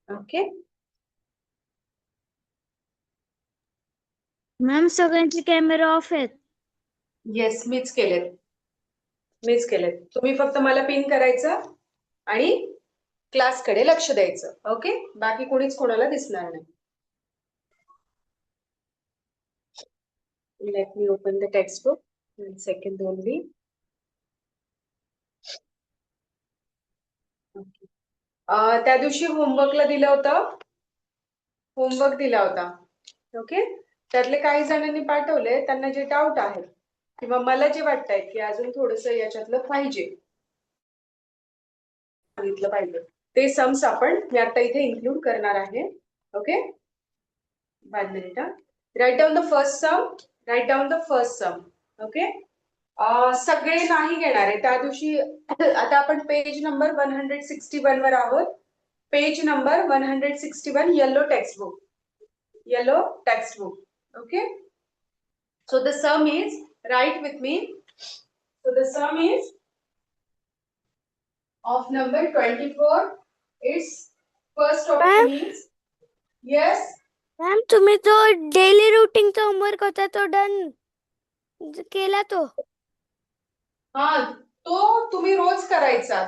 Okay. Ma'am सगळ्यांचे camera off आहेत. Yes, मीच केलेत. तुम्ही फक्त मला पिन करायचं आणि क्लासकडे लक्ष द्यायचं. ओके, बाकी कोणीच कोणाला दिसणार नाही. Let me open the text book. 1 second only. त्या दिवशी होमवर्कला दिलं होतं. होमवर्क दिला होता. ओके, त्यातले काही जणांनी पाठवले त्यांना जे डाऊट आहे किंवा मला जे वाटतंय की अजून थोडस याच्यातलं पाहिजे सांगितलं पाहिजे ते सम्स आपण मी आता इथे इन्क्लूड करणार आहे. Okay, 1 minute. Right down the first sum. Okay, सगळे नाही घेणार आहे त्या दिवशी. आता आपण पेज नंबर 161 वर आहोत. Page number 161, yellow textbook. Okay, so the sum is, write with me. So the sum is of number 24. Its first option is yes. Ma'am तुम्ही तो डेली रुटीनचा होमवर्क होता तो डन केला तो? हा, तो तुम्ही रोज करायचा.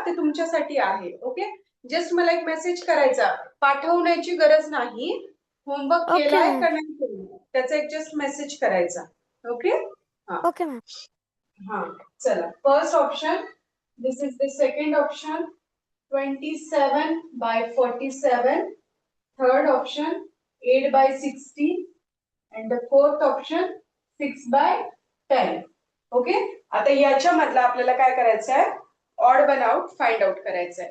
ते तुमच्यासाठी आहे. ओके, जस्ट मला एक मेसेज करायचा, पाठवण्याची गरज नाही. होमवर्क ओके केलाय मॅम. का नाही केलाय त्याचा एक जस्ट मेसेज करायचा. ओके, हा ओके मॅम. हा, चला. First option, this is the second option, 27/47. Third option, 8/16. and the fourth option, 6/10. Okay, आता याच्यामधलं आपल्याला काय करायचं आहे, odd one out find out करायचं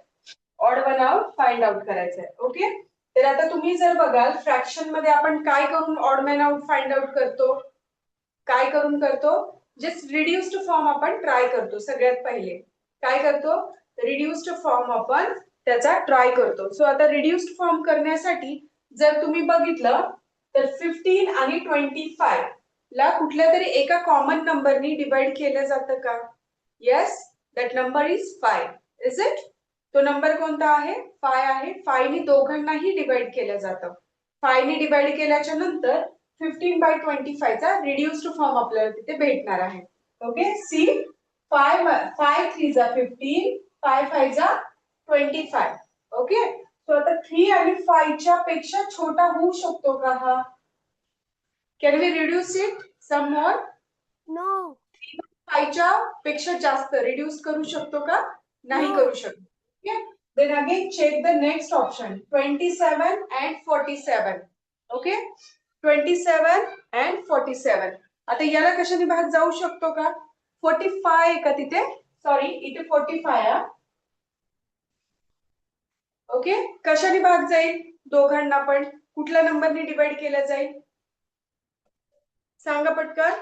आहे. ओके, तर आता तुम्ही जर बघाल फ्रॅक्शन मध्ये आपण काय करून odd man out find out करतो, जस्ट रिड्युस्ड फॉर्म आपण ट्राय करतो. सगळ्यात पहिले काय करतो, रिड्युस्ड फॉर्म आपण त्याचा ट्राय करतो. सो आता रिड्युस्ड फॉर्म करण्यासाठी जर तुम्ही बघितलं तर 15 आणि 25 ला कुठल्या तरी एका कॉमन नंबरनी डिवाइड केलं जातं का? Yes, that number is 5. Is it? तो नंबर कोणता आहे? 5 आहे. 5 नी दोघांनाही डिवाइड केलं जातं. 5 नी डिवाइड केल्याच्या नंतर 15/25 चा रिड्युस्ड फॉर्म आपल्याला तिथे भेटणार आहे. ओके, सी 5 3 जा 15, 5 5 जा 25. ओके, सो आता 3 आणि 5 च्या पेक्षा छोटा होऊ शकतो का हा? Can we reduce it some more? No. 5 च्या पेक्षा जास्त रिड्यूस करू शकतो का? नाही No. करू शकतो. Okay, then again check the next option, 27 and 47. Okay, 27 and 47. आता याला कशाने भाग जाऊ शकतो का? 45 आहे का तिथे? सॉरी, इथे 45 आहे. ओके, कशाने भाग जाईल दोघांना पण? कुठल्या नंबरने डिवाइड केलं जाईल सांगा पटकन.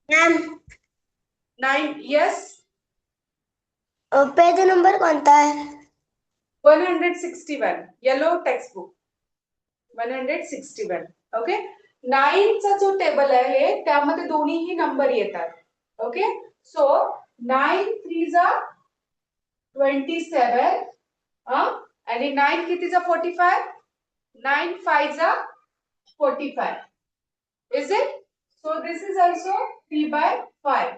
मॅम 9. येस, पेज नंबर कोणता आहे? 161, येलो टेक्स्ट बुक 161. ओके, 9 चा जो टेबल आहे त्यामध्ये दोन्हीही नंबर येतात. ओके, सो 9 3 जा 27 आणि 9 कितीचा 45, 9 5 जा 45. Is it? So this is also 3/5.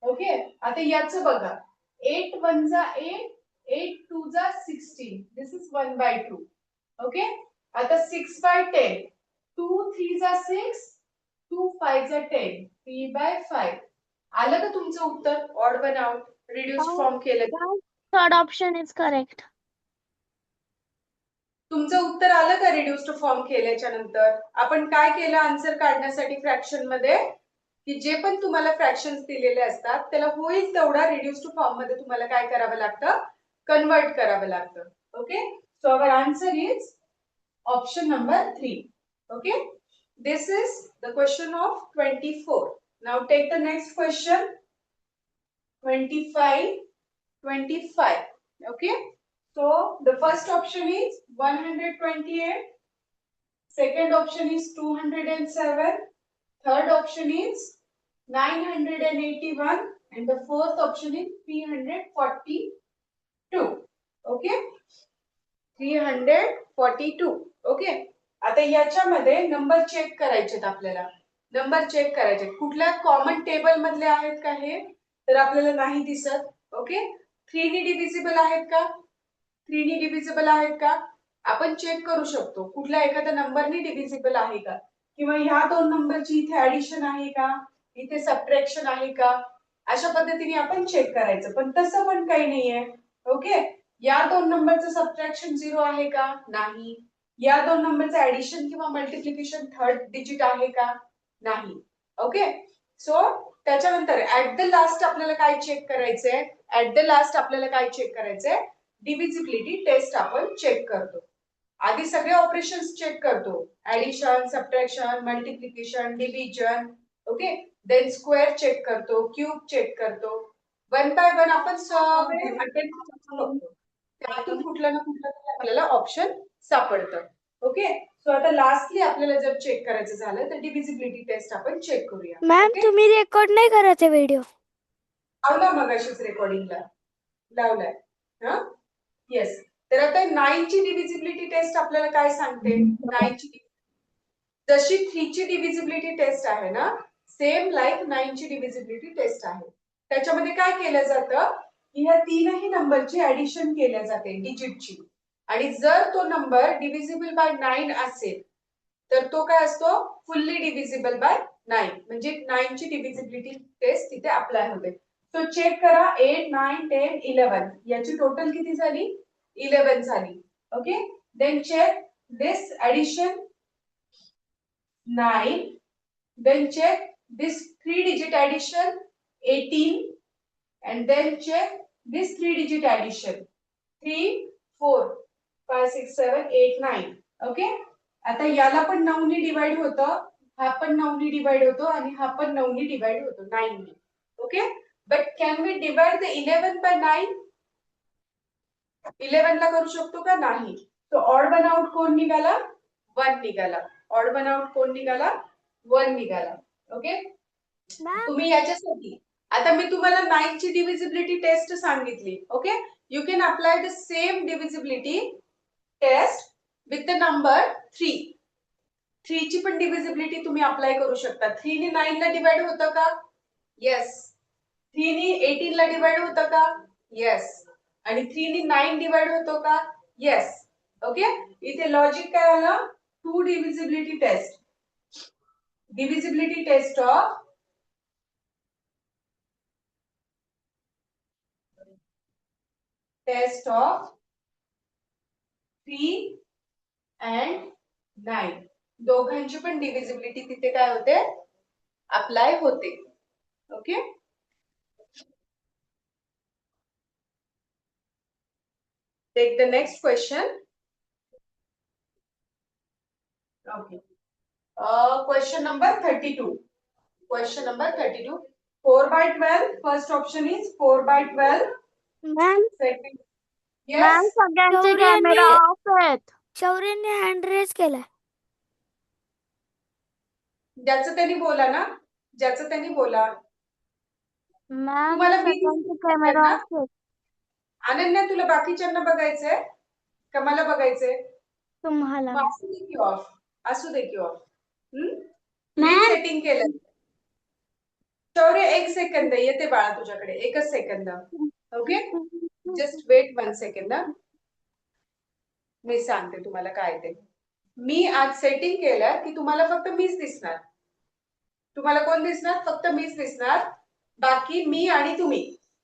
Okay, आता याचं बघा, 8 1 जा 8, 8 2 जा 16. दिस इज 1/2. ओके, आता 6/10, 2 3 जा 6, 2 5 जा 10, 3/5. आलं का तुमचं उत्तर? Odd one out reduced form केलं. Third option is correct. तुमचं उत्तर आलं का रिड्युस्ड फॉर्म केल्याच्या नंतर? आपण काय केलं आन्सर काढण्यासाठी फ्रॅक्शन मध्ये, की जे पण तुम्हाला फ्रॅक्शन्स दिलेले असतात त्याला होईल तेवढा रिड्युस्ड फॉर्म मध्ये तुम्हाला काय करावं लागतं, कन्वर्ट करावं लागतं. Okay, so our answer is option number 3. Okay, this is the question of 24. Now take the next question, 25. Okay, so the first option is 128, second option is 207, third option is 981, and the fourth option is 342. Okay, 342. Okay. आता याच्यामध्ये number check करायचे आपल्याला. Number check करायचे कुठल्या common table मधले आहेत का हे, तर आपल्याला नाही दिसत. ओके. 3 ने डिव्हिजिबल आहेत का, 3 ने डिव्हिजिबल आहेत का, आपण चेक करू शकतो कुठल्या एखाद्या नंबरने डिव्हिजिबल आहे का, किंवा ह्या दोन नंबरची इथे ऍडिशन आहे का, इथे सबट्रॅक्शन आहे का, अशा पद्धतीने आपण चेक करायचं. पण तसं पण काही नाहीये. ओके. या दोन नंबरचं सबट्रॅक्शन 0 आहे का, नाही. या दोन नंबरचं ऍडिशन किंवा मल्टिप्लिकेशन थर्ड डिजिट आहे का, नाही. ओके. सो त्याच्यानंतर ऍट द लास्ट आपल्याला काय चेक करायचंय, ऍट द लास्ट आपल्याला काय चेक करायचंय, डिव्हिजिबिलिटी टेस्ट आपण चेक करतो. आधी सगळे ऑपरेशन्स चेक करतो, addition, subtraction, multiplication, division. Okay. Then square check करतो, क्यूब चेक करतो. वन बाय वन आपण सगळे अटेम्प्ट करतो. त्यातून कुठलं ना कुठलं तरी आपल्याला ऑप्शन सापडतं. ओके. सो आता लास्टली आपल्याला जर चेक करायचं झालं तर डिव्हिजिबिलिटी टेस्ट आपण चेक करूया. Ma'am okay. तुम्ही रेकॉर्ड नाही करत आहे व्हिडिओ? लावला मग अशीच रेकॉर्डिंगला लावलाय. हा येस. तर आता 9 ची डिव्हिजिबिलिटी टेस्ट आपल्याला काय सांगते, 9 ची जशी 3 ची डिव्हिजिबिलिटी टेस्ट आहे ना, सेम लाईक 9 ची डिव्हिजिबिलिटी टेस्ट आहे. त्याच्यामध्ये काय केलं जातं की ह्या तीनही नंबरची ऍडिशन केल्या जाते डिजिटची, आणि जर तो नंबर डिव्हिजिबल बाय 9 असेल तर तो काय असतो, फुल्ली डिव्हिजिबल बाय 9, म्हणजे 9 ची डिव्हिजिबिलिटी टेस्ट तिथे अप्लाय होते. सो चेक करा 8, 9, 10, 11 याची टोटल किती झाली, 11 झाली. Okay. Then check this addition 9, then check this 3-digit addition 18, and then check this 3-digit addition 3, 4, 5, 6, 7, 8, 9. Okay. आता याला पण 9 ने डिवाइड होतं, हा पण 9 ने डिवाइड होतो, आणि हा पण 9 ने डिवाइड होतो, 9 ने. Okay. But can we divide the 11 by 9? 11 ला करू शकतो का, नाही. तो ऑड वन आउट कोण निघाला, 1 निघाला. ऑड वन आउट कोण निघाला, 1 निघाला. ओके. मॅम तुम्ही याच्यासाठी आता मी तुम्हाला 9 ची डिव्हिजिबिलिटी टेस्ट सांगितली. Okay. You can apply the same divisibility test with the number 3. 3 ची पण डिव्हिजिबिलिटी तुम्ही अप्लाय करू शकता. 3 ने 9 ला डिवाइड होतं का, येस. 3 ने 18 ला डिवाइड होतं का, येस. आणि 3 ने 9 डिवाइड होतो का, येस. ओके. इथे लॉजिक काय आलं, two divisibility test, divisibility test of test of 3 and 9 दोघांची पण डिव्हिजिबिलिटी तिथे काय होते, अप्लाय होते. Okay. Take the next question. Okay. Question number 32. Question number 32. 4 by 12. First option is 4 by 12. Ma'am Second. Ma'am Yes. सगळ्यांचे camera off आहेत. शौर्यने hand raise केलाय. ज्याचं त्यांनी बोला ना, ज्याचं त्यांनी बोला. मॅम तुम्हाला मी सगळ्यांचे दिसतोय कॅमेरा ना? ऑफ आहेत. अनन्या तुला बाकीच्यांना बघायचंय का मला बघायचंय? तुम्हाला मग असू दे की ऑफ, असू दे की ऑफ. मी सेटिंग केलं. शौर्य 1 सेकंद येते बाळा तुझ्याकडे, 1च second. Okay. Just wait 1 second. मी सांगते तुम्हाला काय ते. मी आज सेटिंग केलं की तुम्हाला फक्त मीच दिसणार. तुम्हाला कोण दिसणार, फक्त मीच दिसणार. बाकी मी आणि तुम्ही,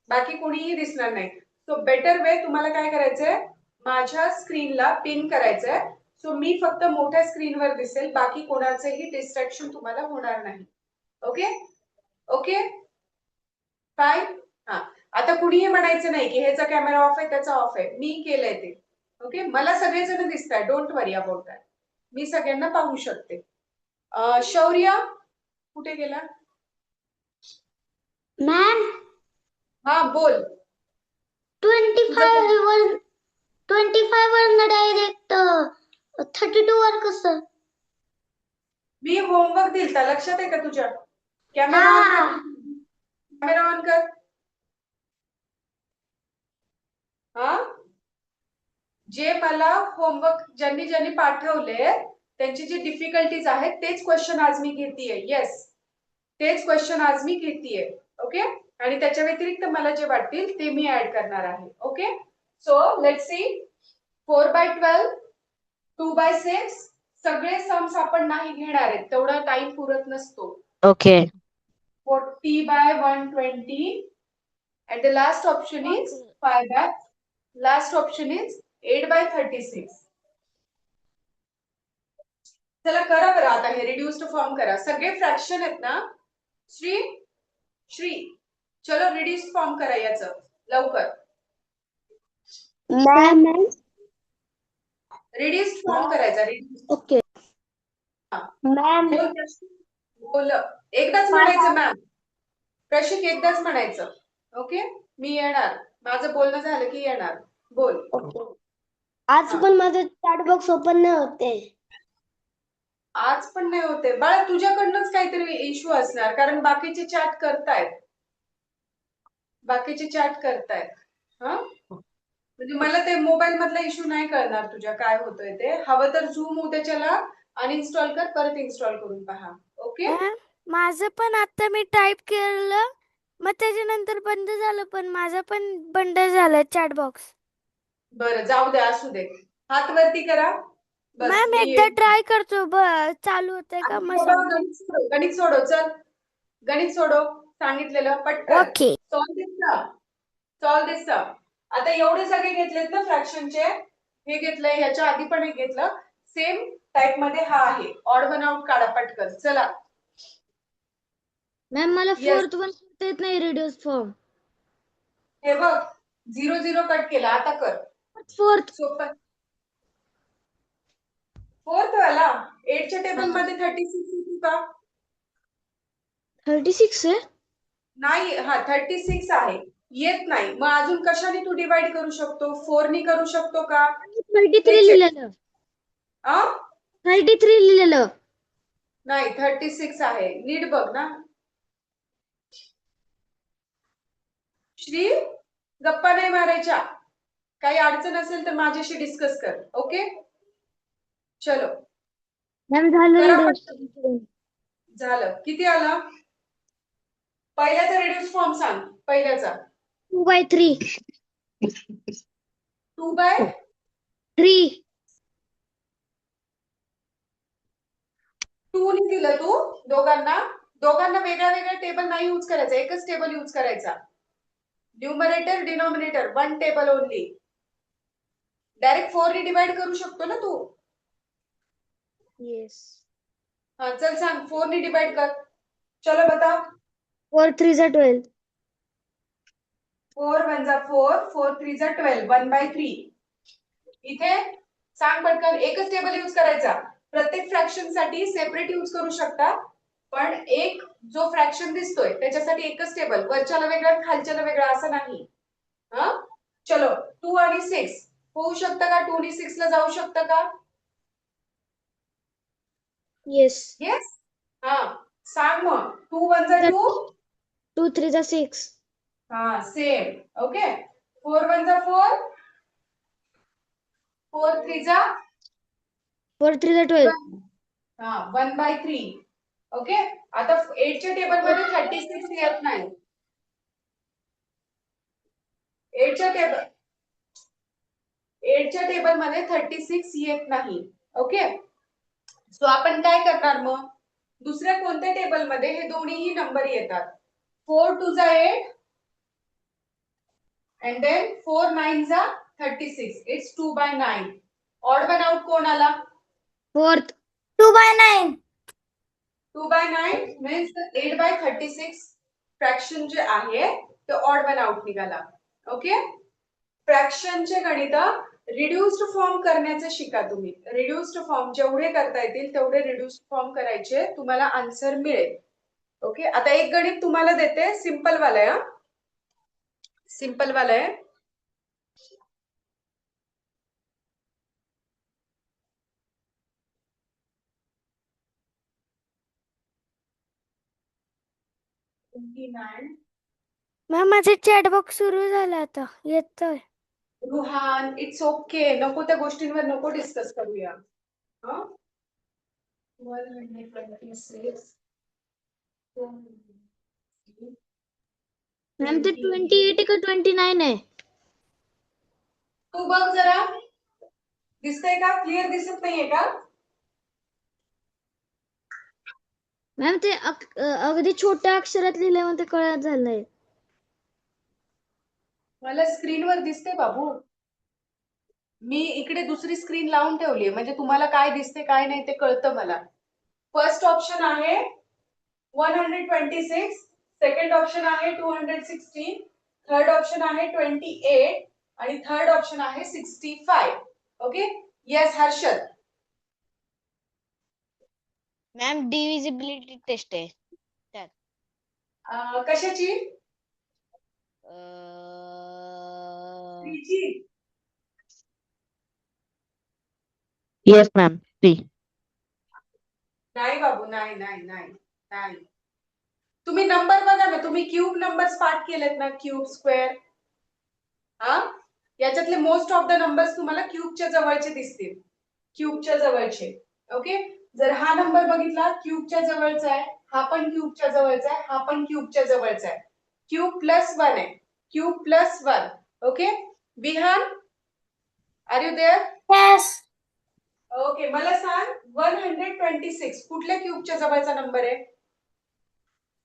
बाकी कोणीही दिसणार नाही. सो बेटर वे तुम्हाला काय करायचंय, माझ्या स्क्रीनला पिन करायचंय. सो मी फक्त मोठ्या स्क्रीनवर दिसेल, बाकी कोणाचंही डिस्ट्रॅक्शन तुम्हाला होणार नाही. ओके. ओके. फाईन. हा. आता कुणीही म्हणायचं नाही की ह्याचा कॅमेरा ऑफ आहे, त्याचा ऑफ आहे. मी केलंय ते. ओके. मला सगळेजण दिसतात, डोंट वरी अबाउट दॅट. मी सगळ्यांना पाहू शकते. शौर्य कुठे गेला? मॅम हा बोल. 25 वरनं डायरेक्ट 32 वर कसं? मी होमवर्क दिलता, लक्षात आहे का तुझ्या? कॅमेरा ऑन कर, कॅमेरा ऑन कर. हा जे मला होमवर्क ज्यांनी ज्यांनी पाठवले त्यांची जी डिफिकल्टीज आहेत तेच क्वेश्चन आज मी घेतीये. येस, तेच क्वेश्चन आज मी घेतीये. ओके, आणि त्याच्या व्यतिरिक्त मला जे वाटतील ते मी ऍड करणार आहे. Okay, so let's see. 4/12, 2/6 सगळे सम्स आपण नाही घेणार आहेत, तेवढा टाइम पुरत नसतो. Okay. 40/120 and the last option is 8/36. चला करा बरं आता हे रिड्युस्ड फॉर्म करा. सगळे फ्रॅक्शन आहेत ना? श्री श्री चलो रिड्युस्ड फॉर्म करा याचं लवकर. मॅम रिड्युस्ड फॉर्म करायचा. रिड्युस्ड. ओके मॅम बोल प्रशिक. बोल. एकदाच म्हणायचं मॅम. प्रशिक एकदाच म्हणायचं. ओके, मी येणार. माझं बोलणं झालं की येणार. बोल. आज पण माझं चॅट बॉक्स ओपन नाही होते. आज पण नाही होते बाळा, तुझ्याकडनंच काहीतरी इश्यू असणार, कारण बाकीचे चॅट करतायत. बाकीचे चॅट करतायत. हा, म्हणजे मला ते मोबाईल मधला इश्यू नाही कळणार तुझ्या काय होतोय ते. हवं तर झूम उद्याच्याला अनइन्स्टॉल कर, परत इन्स्टॉल करून पहा. ओके, मॅम, माझं पण आता मी टाईप केलं, मग त्याच्यानंतर बंद झालं, पण माझं पण बंद झालं चॅट बॉक्स. बरं जाऊ दे, असू दे. हात वरती करा. बस मॅम मी एकदा ट्राय करतो, चालू होतंय का मग सांगतो. गणित सोडव, गणित सोडव. चल गणित सोडव, सांगितलेलं पटकन. ओके. सॉल्व दिस सम. सॉल्व दिस सम. आता एवढे सगळे घेतलेत ना फ्रॅक्शनचे. हे घेतलंय, ह्याच्या आधी पण एक घेतलं. सेम टाइप मध्ये हा आहे. ऑड वन आउट काढा पटकन. चला. मॅम मला Yes. फोर्थ वन करता येत नाही रिड्यूस फॉर्म. हे बघ 0 0 कट केला. आता कर. फोर्थ सोपं. फोर्थ वाला 8 च्या टेबल मध्ये 36 येतो का? 36 आहे. नाही, हा 36 आहे. येत नाही, मग अजून कशाने तू डिवाइड करू शकतो? 4 नी करू शकतो का? 33 लिहिलेलं. आ? 33 लिहिलेलं. नाही, 36 आहे. नीट बघ ना. श्री, गप्पा नाही मारायच्या. काही अडचण असेल तर माझ्याशी डिस्कस कर. ओके, चलो. मॅम झालं करा रिड्यूस. पटकन. झालं. किती आला? पहिल्याचा रिड्यूस फॉर्म सांग. पहिल्याचा 2/3. 2/3 नी दिलं तू दोघांना. दोघांना वेगळा वेगळा टेबल नाही यूज करायचा, एकच टेबल यूज करायचा. Numerator denominator one table only. Direct 4 नी डिवाइड करू शकतो ना तू. येस. हाँ चल सांग, 4 नी डिवाइड कर. चलो बता. 4 3 जा 12. 4 1 जा 4, 4 3 जा 12, 1/3. इथे सांग पटकन. एकच टेबल यूज करायचा. प्रत्येक फ्रॅक्शन साठी सेपरेट यूज करू शकता, पण एक जो फ्रॅक्शन दिसतोय त्याच्यासाठी एकच टेबल. वरच्याला वेगळा, खालच्याला वेगळा असं नाही. हा, चलो. 2 आणि 6 होऊ शकतं का? 2 नी 6 ला जाऊ शकतं का? येस. येस. हा, सांग मग. 2 1 जा 2. 2 3 जा 6. हा, सेम. ओके. 4 1 जा 4, 4 3 जा 4 3 जा 12. हा, 1/3. ओके. आता 8 च्या टेबल मध्ये 36 येत नाही. 8 च्या टेबल मध्ये 36 येत नाही. ओके, सो आपण काय करणार मग? दुसऱ्या कोणत्या टेबल मध्ये हे दोन्हीही नंबर येतात? 4 2 जा 8 and then 4 9 जा 36. It's 2/9. ऑड वन आउट कोण आला? फोर्थ. 2/9. 2/9 means 8/36 फ्रॅक्शन जे आहे ते ऑड वन आउट निघाला. ओके, फ्रॅक्शनचे गणित रिड्युस्ड फॉर्म करण्याचे शिका तुम्ही. रिड्युस्ड फॉर्म जेवढे करता येतील तेवढे रिड्युस्ड फॉर्म करायचे, तुम्हाला आन्सर मिळेल. ओके, आता एक गणित तुम्हाला देते, सिंपल वाला आहे. सिंपल वाला आहे. मॅम माझे चॅट बॉक्स सुरू झाला, आता येतोय. Ruhan, it's okay. नको त्या गोष्टींवर नको डिस्कस करूया. हं? 126. मॅम ते 28 आहे का 29 आहे? तू बघ जरा. दिसतंय का? क्लिअर दिसत नाहीये का? मॅम ते अगदी छोट्या अक्षरात लिहिलंय मग ते कळत झालंय. मला स्क्रीनवर दिसते बाबू. मी इकडे दुसरी स्क्रीन लावून ठेवली म्हणजे तुम्हाला काय दिसते काय नाही ते कळतं मला. फर्स्ट ऑप्शन आहे 126, सेकंड ऑप्शन आहे 216, थर्ड ऑप्शन आहे 28 आणि थर्ड ऑप्शन आहे 65. Okay. Yes Harshad. Ma'am divisibility test आहे. कशाची? अं, थ्रीची? Yes ma'am 3. नाही बाबू, नाही नाही नाही नाही. तुम्ही नंबर बघा ना, तुम्ही क्यूब नंबर्स पाठ केलेत ना, क्यूब स्क्वेअर. हा, याच्यातले मोस्ट ऑफ द नंबर्स तुम्हाला क्यूबच्या जवळचे दिसतील. क्यूबच्या जवळचे. ओके. जर हा नंबर बघितला क्यूबच्या जवळचा आहे, हा पण क्यूबच्या जवळचा आहे, हा पण क्यूबच्या जवळचा आहे. क्यूब प्लस 1 आहे. Cube plus 1. Okay. Vihan, are you there? Yes. Okay. मला सांग 126 कुठल्या क्यूबच्या जवळचा नंबर आहे?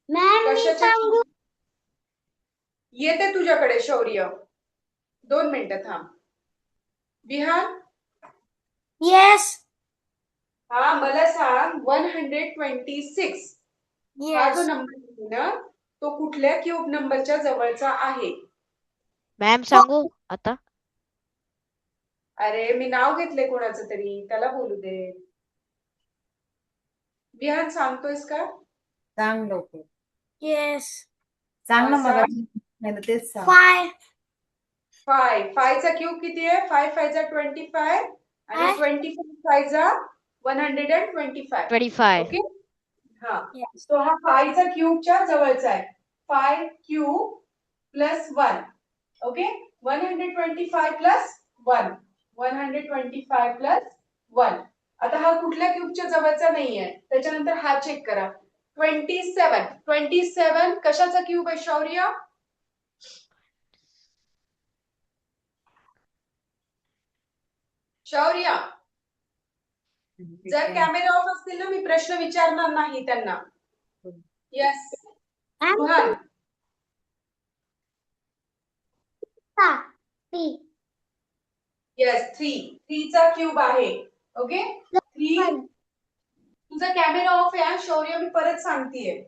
मॅम मी कशाच्या? सांगू? येते तुझ्याकडे शौर्य. 2 मिनिटं थांब. विहान, येस. हा मला सांग 126 हा जो येस. नंबर आहे ना तो कुठल्या क्यूब नंबरच्या जवळचा आहे? मॅम सांगू आता? अरे मी नाव घेतले कोणाचं तरी, त्याला बोलू दे. विहान सांगतोयस का? सांग लवकर. येस. सांग ना मग सांग. नाही तेच सांग. 5. 5 चा क्यूब किती आहे? 5 5 जा 25 आणि काय? 25 5 जा 125. 25. ओके. हा, येस. तो हा 5 चा क्यूबच्या जवळचा आहे. 5 cube plus 1. Okay. 125 plus 1. 125 plus 1. आता हा कुठल्या क्यूबच्या जवळचा नाहीये. त्याच्यानंतर हा चेक करा. 27 कशाचा क्यूब आहे शौर्य? शौर्य, जर कॅमेरा ऑफ असतील ना मी प्रश्न विचारणार नाही त्यांना. येस रुहान. येस 3 चा क्यूब आहे. ओके. 3. तुझा कॅमेरा ऑफ आहे शौर्य, मी परत सांगतेय.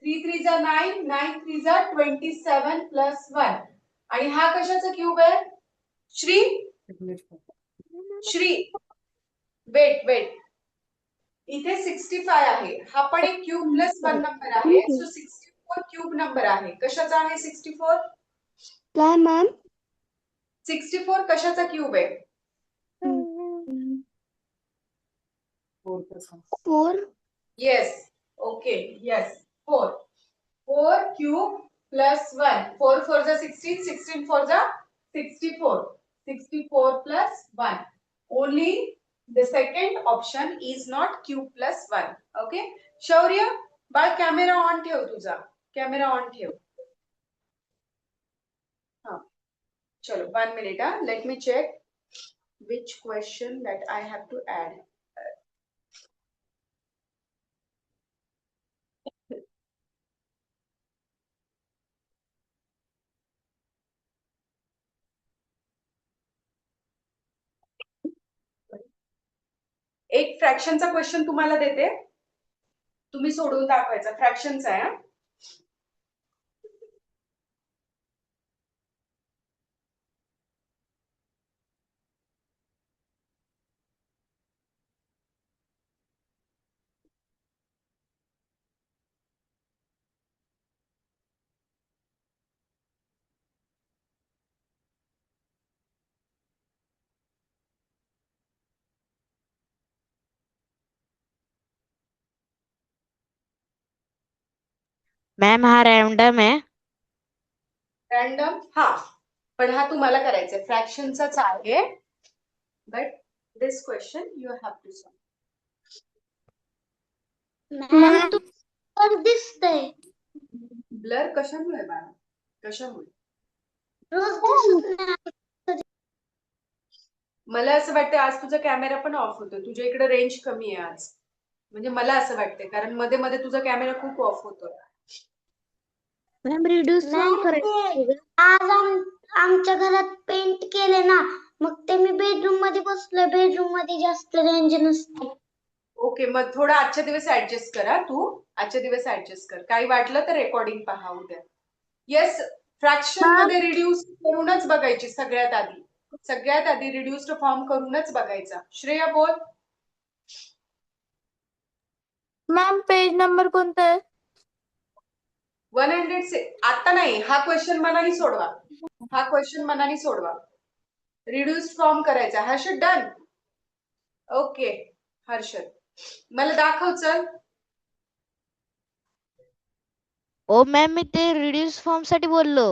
3 3 जा 9, 9 3 जा 27 प्लस 1. आणि हा कशाचा क्यूब आहे? Shri, Shri, wait wait. इथे 65 आहे. हा पण एक क्यूब प्लस 1 नंबर आहे. सो 64 क्यूब नंबर आहे. कशाचा आहे 64? काय मॅम? 64 कशाचा क्यूब आहे? 4. Yes. Okay. Yes 4. 4 cube plus 1. 4 4 जा 16, 16 4 जा 64. 64 plus 1. Only the second option is not cube plus 1. Okay. शौर्य, बाळ कॅमेरा ऑन ठेव तुझा. कॅमेरा ऑन ठेव. हा. चलो 1 minute. Let me check which question that I have to add. एक फ्रॅक्शनचा क्वेश्चन तुम्हाला देते. तुम्ही सोडून दाखवायचा. फ्रॅक्शनचा आहे. मॅम हा रॅन्डम आहे. रॅन्डम. हा. पण हा तुम्हाला करायचा आहे, फ्रॅक्शनचाच आहे. But this question you have to solve. Ma'am तू दिसतंय ब्लर कशामुळे बाळा? कशामुळे? रोज दिसत नाही. मला असं वाटतं आज तुझा कॅमेरा पण ऑफ होतो. तुझ्या इकडे रेंज कमी आहे आज. म्हणजे मला असं वाटतंय कारण मध्ये मध्ये तुझा कॅमेरा खूप ऑफ होतो. मॅम रिड्यूस फॉर्म करायचं. आज आमच्या घरात पेंट केले ना, मग ते मी बेडरूम मध्ये बसलोय. बेडरूम मध्ये जास्त रेंज नसते. ओके, मग थोडा आजच्या दिवस ऍडजस्ट करा. तू आजच्या दिवस ऍडजस्ट कर. काही वाटलं तर रेकॉर्डिंग पहा उद्या. येस, फ्रॅक्शन मध्ये रिड्यूस करूनच बघायची सगळ्यात आधी. सगळ्यात आधी रिड्युस्ड फॉर्म करूनच बघायचा. श्रेया बोल. मॅम पेज नंबर कोणता आहे? 106. आता नाही, हा क्वेश्चन मनाने सोडवा. हा क्वेश्चन मनाने सोडवा. रिड्युस्ड फॉर्म करायचा. हर्षद डन. ओके हर्षद, मला दाखव चल. ओ मॅम मी ते रिड्यूस फॉर्म साठी बोललो.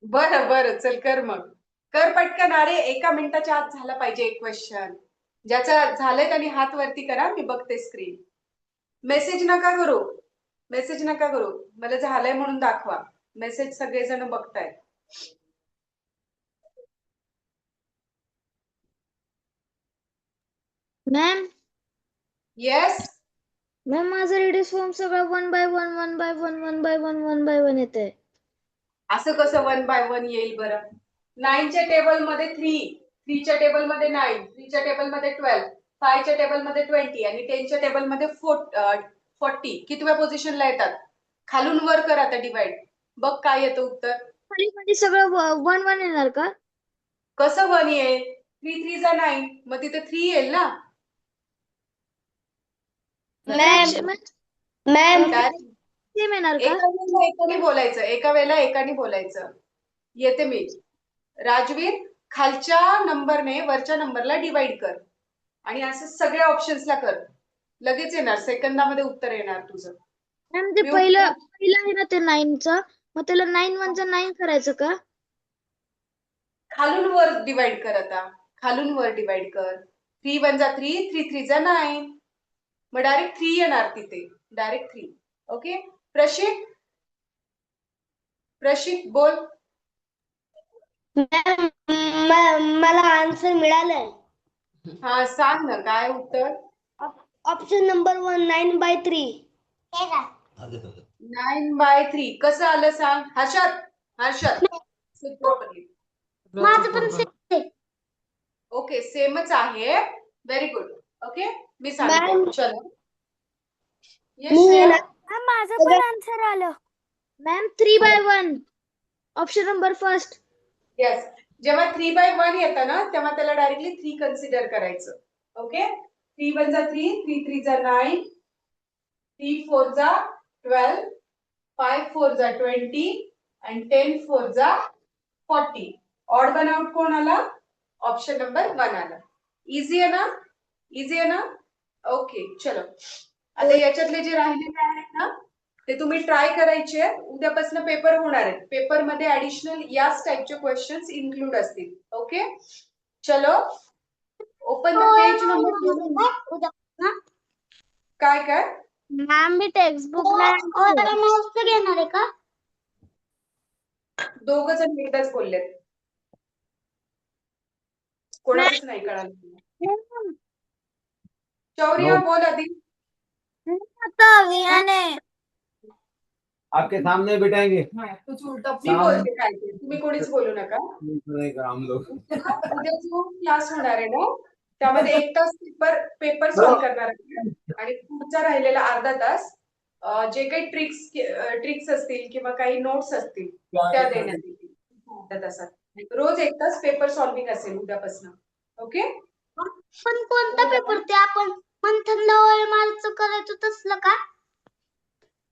बरं बरं, चल कर मग. कर पटकन. अरे 1 मिनिटाच्या आत झाला पाहिजे एक क्वेश्चन. ज्याचा झालंय त्यांनी हात वरती करा, मी बघते स्क्रीन. मेसेज नका करू, मेसेज नका करू. मला झालंय म्हणून दाखवा. मेसेज सगळेजण बघतायत. मॅम येस, मॅम माझं रिड्यूस फॉर्म सगळं 1 by 1 1 by 1 1 by 1 1 by 1 येते. असं कसं 1 by 1 येईल बरं? 9 च्या टेबल मध्ये 3 च्या टेबल मध्ये 9, 3 च्या टेबल मध्ये 12, 5 च्या टेबल मध्ये 20 आणि 10 च्या टेबल मध्ये 40. कितव्या पोझिशनला येतात? खालून वर कर आता डिवाइड. बघ काय येतं उत्तर. खाली म्हणजे सगळं 1 1 येणार का? कसं 1 येईल? 3 3 जा 9, मग तिथे 3 येईल ना. मॅम Direct सेम येणार का? एका वेळेला एकाने बोलायचं, एका वेळेला एकाने बोलायचं. येते मी. राजवीर, खालच्या नंबरने वरच्या नंबरला डिवाइड कर आणि असं सगळ्या ऑप्शन्सला कर. लगेच येणार, सेकंदामध्ये उत्तर येणार तुझं. मॅम ते मी पहिलं आहे ना ते 9चं, मग त्याला 9 1 चं 9 करायचं का? खालून वर डिवाइड कर आता. खालून वर डिवाइड कर. 3 1 जा 3, 3 3 जा 9. मग डायरेक्ट 3 येणार तिथे. डायरेक्ट 3. ओके, प्रशिक, प्रशिक बोल. मला आन्सर मिळालंय. हा सांग ना काय उत्तर. Option number 1 9 by 3. 9 by 3 कसं आलं सांग. हर्षद, हर्षद प्रॉपरली. माझं पण सेम आहे. ओके, सेमच आहे. Very good. ओके, मी सांगते. मॅम, चलो ये मी श्रेया. मॅम माझं पण आन्सर आलं. Ma'am 3 by 1. Option number first. Yes, जेव्हा 3 by 1 येतं ना तेव्हा त्याला डायरेक्टली 3 कन्सिडर करायचं. ओके, 3 1 जा 3, 3 3 जा 9, 3 4 जा 12, 5 4 जा 20 आणि 10 4 जा 40. ऑड वन आउट कोण आला? ऑप्शन नंबर 1 आला. इझी आहे ना? इझी आहे ना? ओके चलो. आता याच्यातले जे राहिलेले आहेत ना ते तुम्ही ट्राय करायचे. उद्यापासून पेपर होणार आहेत. पेपर मध्ये ऍडिशनल याच टाइपचे क्वेश्चन्स इन्क्लूड असतील. ओके चलो, ओपन द पेज नंबर. काय काय? मॅम मी टेक्स्टबुक नाही घेणार आहे का? दोघ जण एकदाच बोललेत. कोणालाच नाही कळालं. शौर्य बोल आधी. आपके सामने बिठाएंगे. तुझ उलट मी बोलते काय ते. तुम्ही कोणीच बोलू नका. नहीं करा हम लोग. उद्या जो क्लास होणार आहे ना त्यामध्ये 1 तास पेपर सॉल्व्ह करणार आहे आणि पुढचा राहिलेला अर्धा तास जे काही ट्रिक्स असतील किंवा काही नोट्स असतील त्या देण्यात येतील. अर्ध्या तासात रोज 1 तास पेपर सॉल्व्हिंग असेल उद्यापासून. ओके, पण कोणता पेपर ते आपण मंथनला ओएमआरचं करायचं तसलं का?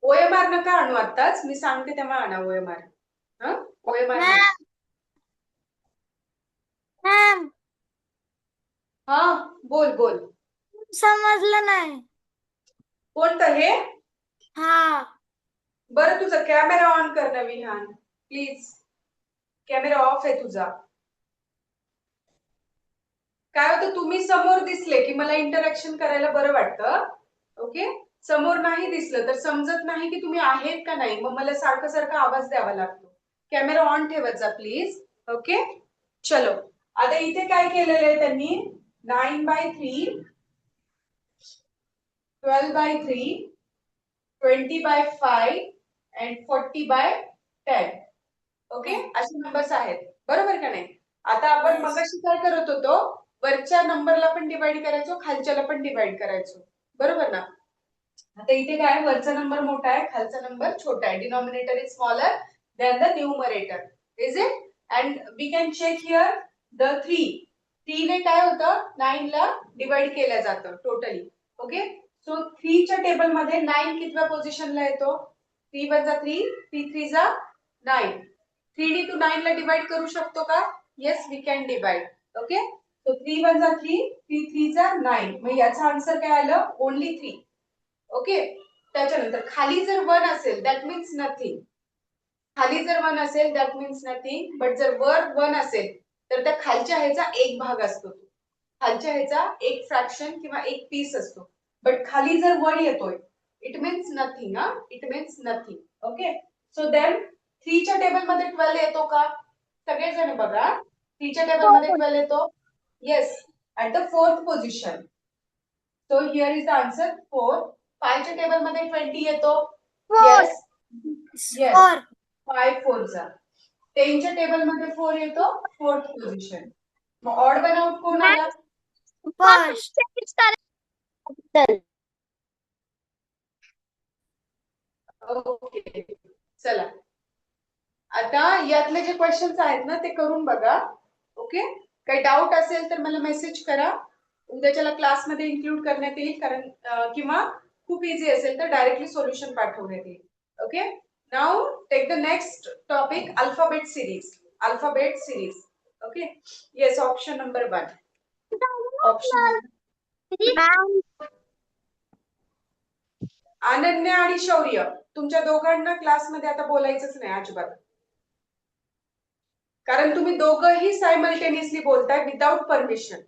OMR नका आणू आत्ताच, मी सांगते तेव्हा आणा OMR. हा OMR मॅम हा बोल बोल. समजलं नाही. कोणतं हे? हा बरं तुझा कॅमेरा ऑन कर ना विहान प्लीज. कॅमेरा ऑफ आहे तुझा. काय होतं, तुम्ही समोर दिसले की मला इंटरॅक्शन करायला बरं वाटतं. ओके, समोर नाही दिसलं तर समजत नाही की तुम्ही आहेत का नाही, मग मला सारखं सारखं आवाज द्यावा लागतो. कॅमेरा ऑन ठेवत जा प्लीज. ओके, चलो. आता इथे काय केलेलं आहे त्यांनी, 9/3, 12/3, 20/5 and 40/10. ओके, असे नंबर्स आहेत, बरोबर का नाही. आता आपण मगाशी काय करत होतो, वरच्या नंबरला पण डिवाइड करायचो, खालच्याला पण डिवाइड करायचो, बरोबर ना. आता इथे काय, वरचा नंबर मोठा आहे, खालचा नंबर छोटा आहे. Denominator is smaller than the numerator, is it. And we can check here the 3. 3 ने काय होतं, 9 ला डिवाइड केलं जातं टोटली. ओके, सो 3 च्या टेबल मध्ये 9 कितव्या पोझिशनला येतो, 3 × 3, 3 × 3 = 9. 3 ने तू 9 ला डिवाइड करू शकतो का? Yes, we can divide. Okay, so 3 × 3, 3 × 3 = 9. मग याचा आन्सर काय आलं, ओनली 3. ओके, त्याच्यानंतर खाली जर 1 असेल दॅट मीन्स नथिंग. खाली जर 1 असेल दॅट मीन्स नथिंग, बट जर वर 1 असेल तर त्या खालच्या ह्याचा एक भाग असतो, खालच्या ह्याचा एक फ्रॅक्शन किंवा एक पीस असतो. बट खाली जर 1 येतोय it means nothing. It means nothing. Okay, so then 3 च्या टेबल मध्ये 12 येतो का, सगळेजण बघा. 3 च्या टेबल मध्ये 12 येतो. Yes, at the 4th position. So here is the answer 4. 5 च्या टेबल मध्ये 20 येतो. येस, येस, 5 4 जा. 10 च्या टेबल मध्ये 4 येतो, 4th पोझिशन. मग ऑड वन आउट कोण आला, फर्स्ट. ओके, चला. आता यातले जे क्वेश्चन्स आहेत ना ते करून बघा. ओके, काही डाऊट असेल तर मला मेसेज करा, उद्याच्याला क्लासमध्ये इन्क्लूड करण्यात येईल. कारण किंवा खूप इझी असेल तर डायरेक्टली सोल्युशन पाठवण्यात येईल. Okay, now take the next topic, alphabet series. Alphabet series. Okay, yes, option number 1. Option Ananya आणि शौर्य, तुमच्या दोघांना क्लासमध्ये आता बोलायचंच नाही अजिबात. कारण तुम्ही दोघंही सायमल्टेनियसली बोलताय विदाउट परमिशन.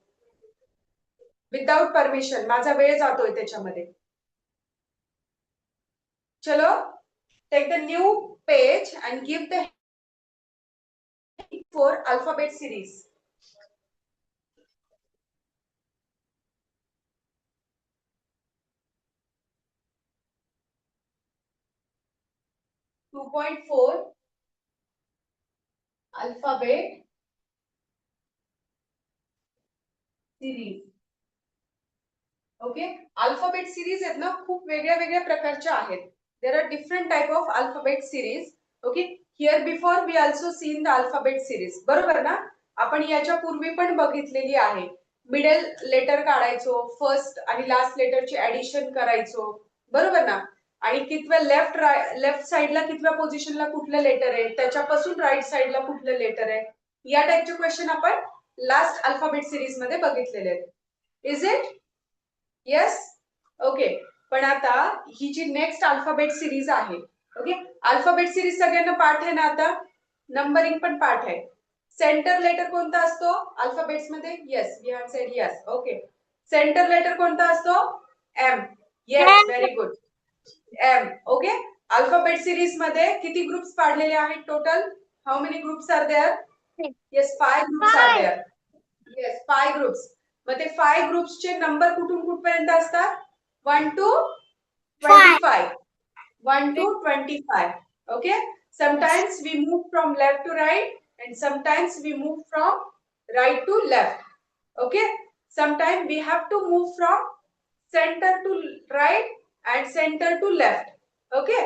विदाउट परमिशन, माझा वेळ जातोय त्याच्यामध्ये. चलो, take the new page and give the four alphabet series. To 2.4 alphabet series. Okay, alphabet series आहेत ना, खूप वेगळ्या वेगळ्या प्रकारच्या आहेत. There are different type of alphabet series. Okay, here before we also seen the alphabet series, बरोबर ना. आपण याच्या पूर्वी पण बघितलेली आहे. मिडल लेटर काढायचो, फर्स्ट आणि लास्ट लेटरची ऍडिशन करायचो, बरोबर ना. आणि कितव्या लेफ्ट साइडला कितव्या पोझिशनला कुठलं लेटर आहे, त्याच्यापासून राईट साइडला कुठलं लेटर आहे, या टाइपचे क्वेश्चन आपण लास्ट अल्फाबेट सिरीज मध्ये बघितलेले आहेत. Is it? Yes, okay. पण आता ही जी नेक्स्ट अल्फाबेट सिरीज आहे, ओके, अल्फाबेट सिरीज सगळ्यांना पाठ आहे ना आता, नंबरिंग पण पाठ आहे. सेंटर लेटर कोणता असतो अल्फाबेट्स मध्ये? Yes, we have said yes. Okay, centre letter कोणता असतो? M. Yes, very good, M. Okay, alphabet series मध्ये किती ग्रुप्स पाडलेले आहेत total? How many groups are there? Yes, 5 groups are there. Yes, 5 groups. मग ते 5 ग्रुप्सचे नंबर कुठून कुठपर्यंत असतात? 1 to 25. 1 to 25. Okay, sometimes we move from left to right and sometimes we move from right to left. Okay, sometimes we have to move from center to right and center to left. Okay,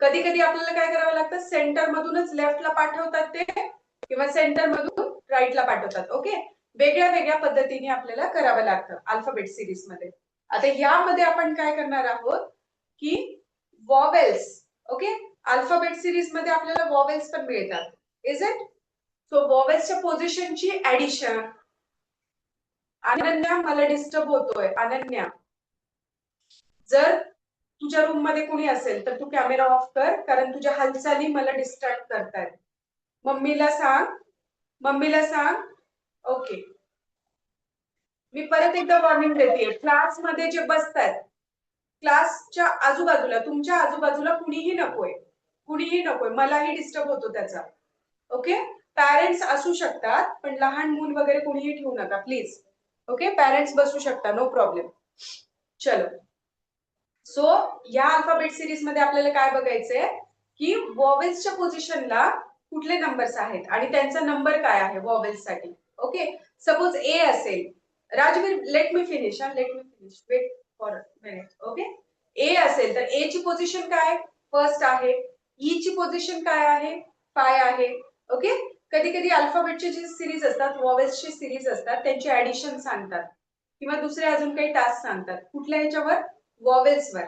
कधी कधी आपल्याला काय करावं लागतं, centre मधूनच लेफ्टला पाठवतात ते, किंवा सेंटर मधून राईटला पाठवतात. ओके, वेगळ्या वेगळ्या पद्धतीने आपल्याला करावं लागतं अल्फाबेट सिरीज मध्ये. आता यामध्ये आपण काय करणार आहोत की वॉवेल्स. ओके, अल्फाबेट सिरीज मध्ये आपल्याला वॉवेल्स पण मिळतात. Is it? सो वॉवेल्सच्या पोझिशनची ऍडिशन. अनन्या, मला डिस्टर्ब होतोय. अनन्या, जर तुझ्या रूम मध्ये कोणी असेल तर तू कॅमेरा ऑफ कर, कारण तुझ्या हालचाली मला डिस्ट्रॅक्ट करतायत. मम्मीला सांग, मम्मीला सांग. ओके, मी परत एकदा वॉर्निंग देते. क्लासमध्ये जे बसतात, क्लासच्या आजूबाजूला, तुमच्या आजूबाजूला कुणीही नकोय, कुणीही नकोय. मलाही डिस्टर्ब होतो त्याचा. ओके, पॅरेंट्स असू शकतात, पण लहान मूल वगैरे कुणीही ठेवू नका प्लीज. ओके, पॅरेंट्स बसू शकता, नो प्रॉब्लेम. चलो, सो या अल्फाबेट सिरीज मध्ये आपल्याला काय बघायचंय की वॉवेल्सच्या पोझिशनला कुठले नंबर्स आहेत आणि त्यांचा नंबर काय आहे वॉवेल्स साठी. ओके, सपोज ए असेल, Rajveer let me finish, wait for minute. Okay, A असेल तर ए ची पोझिशन काय, फर्स्ट आहे. ई ची पोझिशन काय आहे, 5 आहे. ओके, कधी कधी अल्फाबेटची जी सिरीज असतात, वॉवेल्सची सिरीज असतात, त्यांची ऍडिशन सांगतात किंवा दुसरे अजून काही टास्क सांगतात. कुठल्या ह्याच्यावर, वॉवेल्स वर.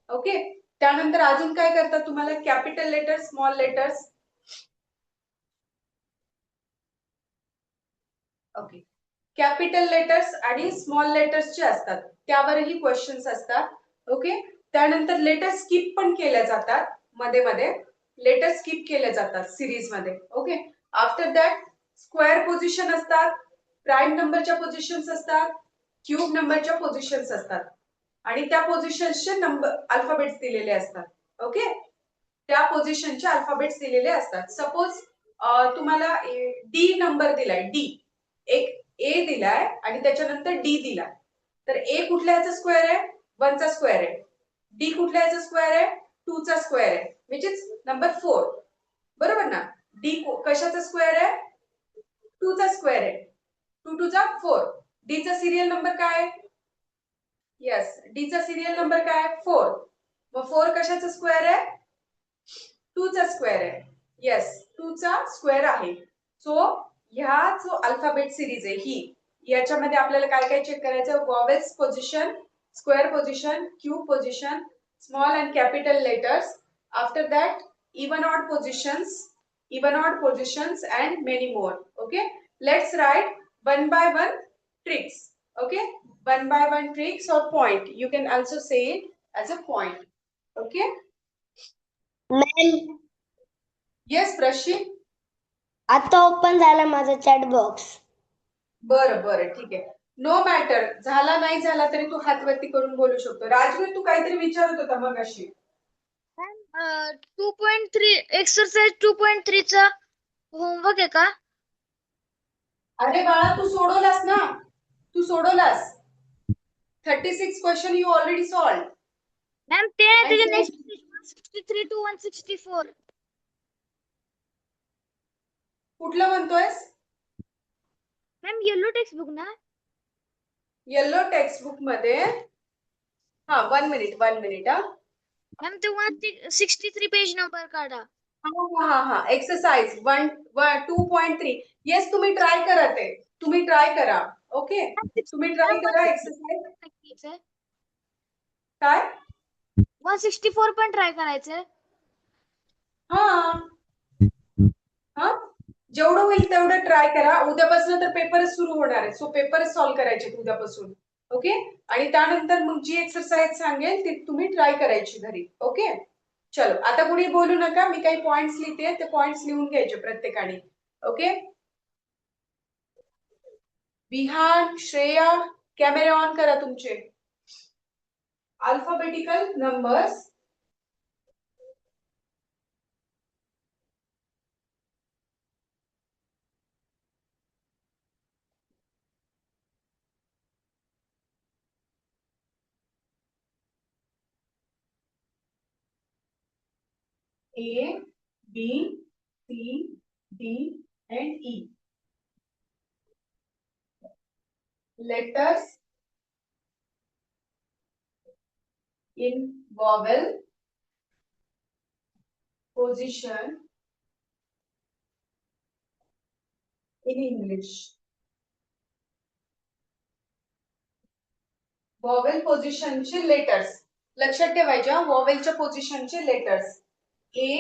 ओके, त्यानंतर अजून काय करतात तुम्हाला, capital letters, small letters. Okay, capital letters आणि स्मॉल लेटर्सचे असतात, त्यावरही क्वेश्चन्स असतात. ओके, त्यानंतर लेटर स्किप पण केल्या जातात, मध्ये मध्ये लेटर स्किप केले जातात सिरीज मध्ये. Okay, after that square position असतात, प्राईम नंबरच्या पोझिशन्स असतात, क्यूब नंबरच्या पोझिशन्स असतात आणि त्या पोझिशन्सचे नंबर अल्फाबेट्स दिलेले असतात. ओके, त्या पोझिशनचे अल्फाबेट्स दिलेले असतात. सपोज तुम्हाला डी नंबर दिलाय, डी, एक ए दिलाय आणि त्याच्यानंतर डी दिलाय, तर ए कुठल्या ह्याचा स्क्वेअर आहे, 1 चा स्क्वेअर आहे. डी कुठल्या ह्याचा स्क्वेअर आहे, 2 चा स्क्वेअर आहे, विच इज नंबर 4. बरोबर ना. डी कशाचा स्क्वेअर आहे, 2 चा स्क्वेअर आहे. 2 2 चा 4. डी चा सिरियल नंबर काय आहे, येस, डी चा सिरियल नंबर काय आहे, 4. मग 4 कशाचा स्क्वेअर आहे, 2 चा स्क्वेअर आहे. येस, 2 चा स्क्वेअर आहे. सो ह्या जो अल्फाबेट सिरीज आहे ही, याच्यामध्ये आपल्याला काय काय चेक करायचं, vowels position, square position, cube position, small and capital letters. After that even odd positions and many more. Okay, let's write one by one tricks. Okay, one by one tricks or point, you can also say it as a point. Okay, ma'am, yes Prashi. आता open झाला माझा chat box. बरं बरं, ठीक आहे, no matter. झाला नाही झाला तरी तू हात वरती करून बोलू शकतो. राजवीर, तू काहीतरी विचारत होता मग अशी. 2.3 एक्सरसाइज 2.3 चा होमवर्क आहे का? अरे बाळा, तू सोडवलास ना, तू सोडवलास. 36 question you already solve. Ma'am ते नाही, त्याच्या नेक्स्ट 163 टू 164. कुठलं म्हणतोयस, मॅम येलो टेक्स्ट बुक ना? येलो टेक्स्ट बुक मध्ये. हा, 1 मिनिट 1 मिनिट. हा मॅम ते 163 पेज नंबर काढा. हा हा, एक्सरसाइज 2.3. येस, तुम्ही ट्राय करा, ते तुम्ही ट्राय करा. ओके, तुम्ही ट्राय करा एक्सरसाइज. काय, 164 पण ट्राय करायचंय. हा हा, जेवढं होईल तेवढं ट्राय करा. उद्यापासून तर पेपरच सुरू होणार आहे, सो पेपरच सॉल्व्ह करायचे उद्यापासून. ओके, आणि त्यानंतर मग जी एक्सरसाइज सांगेल ती तुम्ही ट्राय करायची घरी. ओके, चलो, आता कुणी बोलू नका, मी काही पॉइंट्स लिहिते, ते पॉइंट्स लिहून घ्यायचे प्रत्येकाने. ओके, विहान, श्रेया, कॅमेरे ऑन करा तुमचे. Alphabetical numbers, A, B, C, D, and E. Letters in vowel position in English. Vowel positionचे लेटर्स लक्षात ठेवायच्या. वॉवेलच्या पोझिशनचे लेटर्स ए,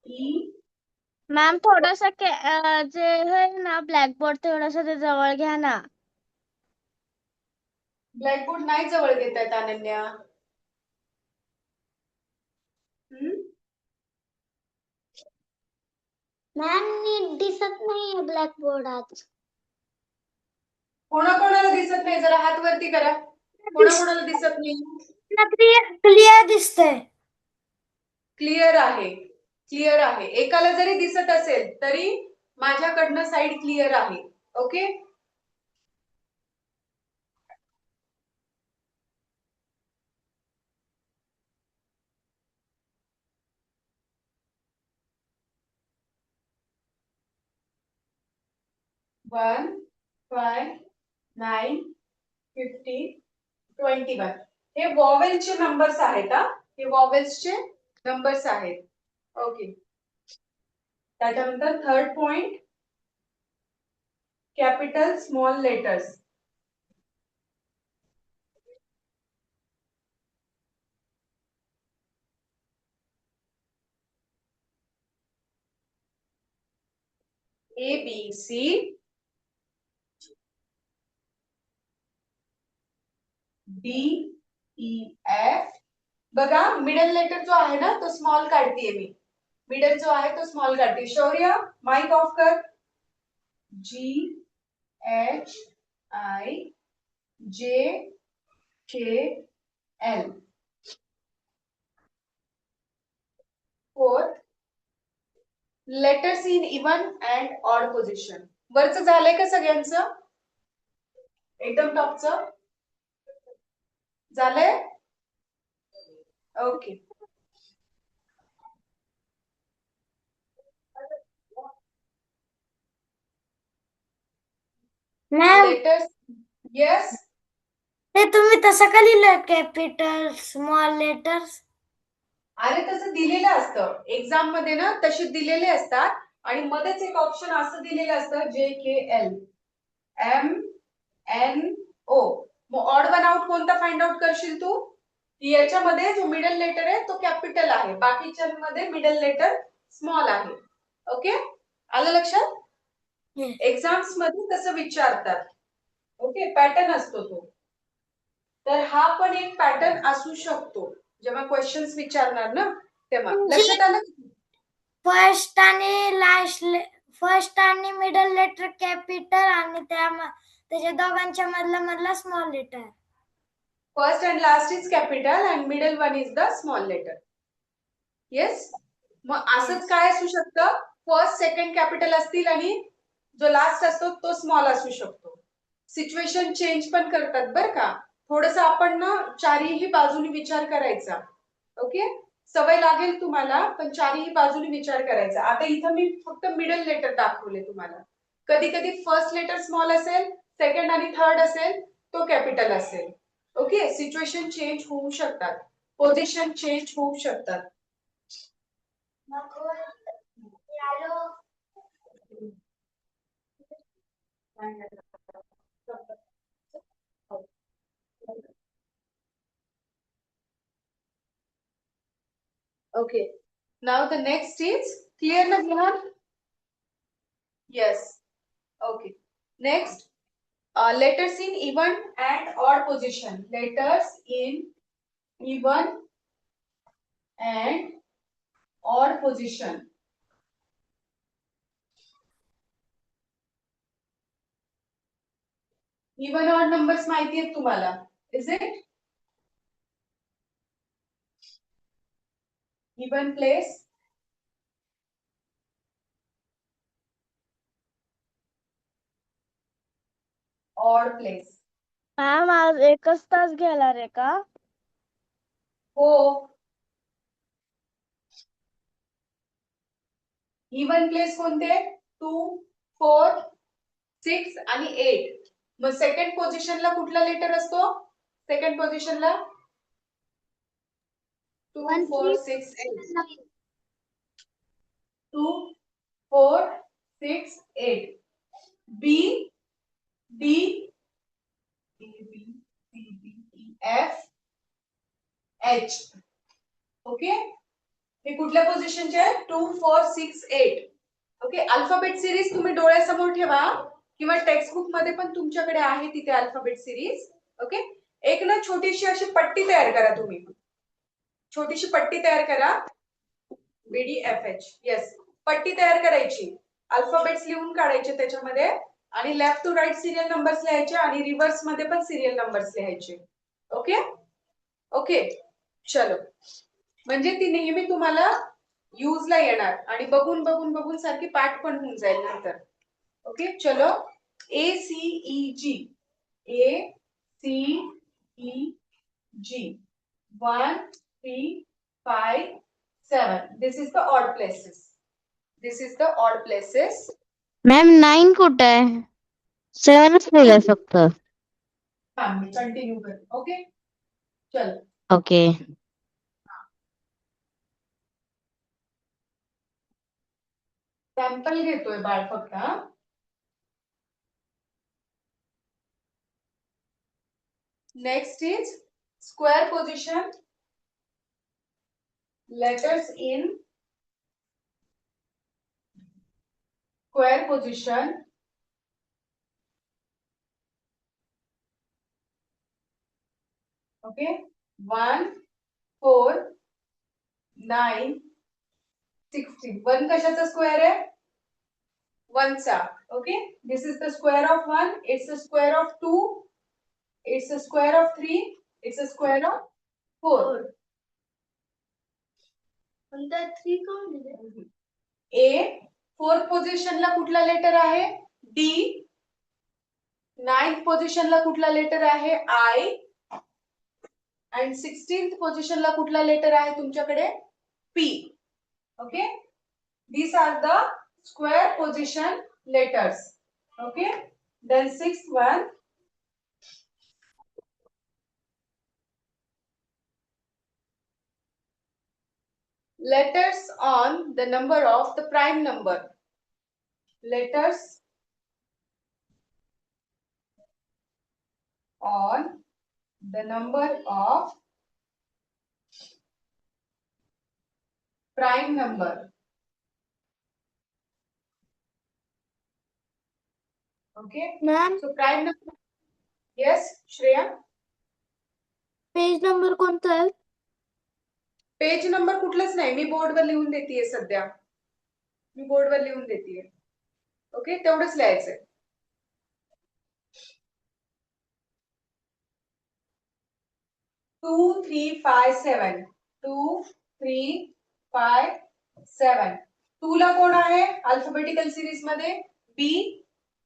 ई. मॅम थोडासा जे आहे ना ब्लॅकबोर्ड, थोडासा ते जवळ घ्या ना. ब्लॅकबोर्ड नाही जवळ घेत आहेत अनन्या. मॅम नीट दिसत नाहीये ब्लॅकबोर्ड आज. कोणाकोणाला दिसत नाही जरा हात वरती करा. कोणाकोणाला दिसत नाही? क्लिअर दिसतंय. क्लिअर आहे, क्लिअर आहे. एकाला जरी दिसत असेल तरी माझ्याकडनं साईड क्लिअर आहे. ओके. वन 5 9 50 21 हे वॉवेलचे नंबर्स आहेत हा. हे वॉवेल्सचे नंबर्स आहेत. ओके. त्याच्यानंतर third point capital small letters. A B C D E F. बघा मिडल लेटर जो आहे ना तो स्मॉल काढतीये मी. मिडल जो आहे तो स्मॉल काढते. शौर्य माइक ऑफ कर. G H I J K L. Fourth, letters in even and odd position. वरचं झालंय का सगळ्यांचं? एकदम टॉपचं झालंय? ओके. Ma'am letters yes. ते तुम्ही तसं का लिहिलं कॅपिटल स्मॉल लेटर्स? अरे तसं दिलेलं असतं एक्झाम मध्ये ना, तसे दिलेले असतात आणि मध्येच एक ऑप्शन असं दिलेलं असतं JKL MNO. मग ऑड वन आउट कोणता फाइंड आउट करशील तू? याच्यामध्ये जो मिडल लेटर आहे तो कॅपिटल आहे, बाकीच्यांमध्ये मिडल लेटर स्मॉल आहे. ओके, आलं लक्षात? एक्झाम्स मध्ये तसं विचारतात. ओके, पॅटर्न असतो तो. तर हा पण एक पॅटर्न असू शकतो जेव्हा क्वेश्चन्स विचारणार ना तेव्हा. लक्षात आलं? फर्स्ट आणि मिडल लेटर कॅपिटल आणि त्याच्या दोघांच्या मधला small letter. First and last is capital and middle one is the small letter. Yes. मग असंच काय असू शकतं, फर्स्ट सेकंड कॅपिटल असतील आणि जो लास्ट असतो तो स्मॉल असू शकतो. सिच्युएशन चेंज पण करतात बरं का. थोडस आपण ना चारही बाजूनी विचार करायचा. ओके, सवय लागेल तुम्हाला, पण चारही बाजूनी विचार करायचा. आता इथं मी फक्त मिडल लेटर दाखवले तुम्हाला. कधी कधी फर्स्ट लेटर स्मॉल असेल, सेकंड आणि थर्ड असेल तो कॅपिटल असेल. ओके, सिच्युएशन चेंज होऊ शकतात, पोझिशन चेंज होऊ शकतात. Okay. Now the next is clear na Vihan? Yes. Okay. Next, letters in even and odd position. Letters in even and odd position. Even odd numbers माहिती आहेत तुम्हाला, is it? Even place. Odd place. Ma'am आज एकच तास घेणार आहे का? हो. इवन प्लेस कोणते? 2 4 6 आणि 8. मग सेकंड पोझिशनला कुठला लेटर असतो? सेकंड पोझिशनला 2 4 6 8. 2 4 6 8. B D A B C D E F H. Okay, हे कुठल्या पोझिशनचे आहे? 2 4 6 8. ओके, अल्फाबेट सिरीज तुम्ही डोळ्यासमोर ठेवा किंवा टेक्स्टबुक मध्ये पण तुमच्याकडे आहे तिथे अल्फाबेट सिरीज. ओके, एक ना छोटीशी अशी पट्टी तयार करा तुम्ही. छोटीशी पट्टी तयार करा. BDFH. येस, पट्टी तयार करायची, अल्फाबेट्स लिहून काढायचे त्याच्यामध्ये आणि left to right serial numbers लिहायचे आणि रिव्हर्स मध्ये पण सिरियल नंबर्स लिहायचे. ओके ओके चलो, म्हणजे ती नेहमी तुम्हाला यूजला येणार आणि बघून बघून बघून सारखी पाठ पण होऊन जाईल नंतर. ओके चलो, ACEG, ACEG 1 3 5 7. This is the odd places. This is the odd places. Ma'am 9 कुठं आहे? 7च लिहिलंय फक्त. हाँ मी कंटिन्यू कर. ओके चल, ओके. सॅम्पल घेतोय बाळ फक्त. Next is square position, letters in square position. Okay, 1 4 9 16. 1 कशाचा स्क्वेअर आहे? 1 चा. Okay, this is the square of 1, it's the square of 2, it's the square of 3, it's the square of 4. पण त्या 3 कोण दिले? ए, फोर्थ पोझिशनला कुठला लेटर आहे? डी. नाइन्थ पोझिशनला कुठला लेटर आहे? आय. आणि 16th पोझिशनला कुठला लेटर आहे तुमच्याकडे? P. Okay, these are the square position letters. Okay, then sixth one, letters on the number of the prime number. Letters on the number of prime number. Okay, ma'am so prime number. Yes, Shreya. Page number कोणता आहे? Page number कुठलाच नाही, मी बोर्डवर लिहून देतेय सध्या. मी बोर्डवर लिहून देतेय. ओके, तेवढंच लिहायचंय. टू 3 5 7. 2 3 5 7. 2 ला कोण आहे अल्फाबेटिकल सिरीज मध्ये? बी.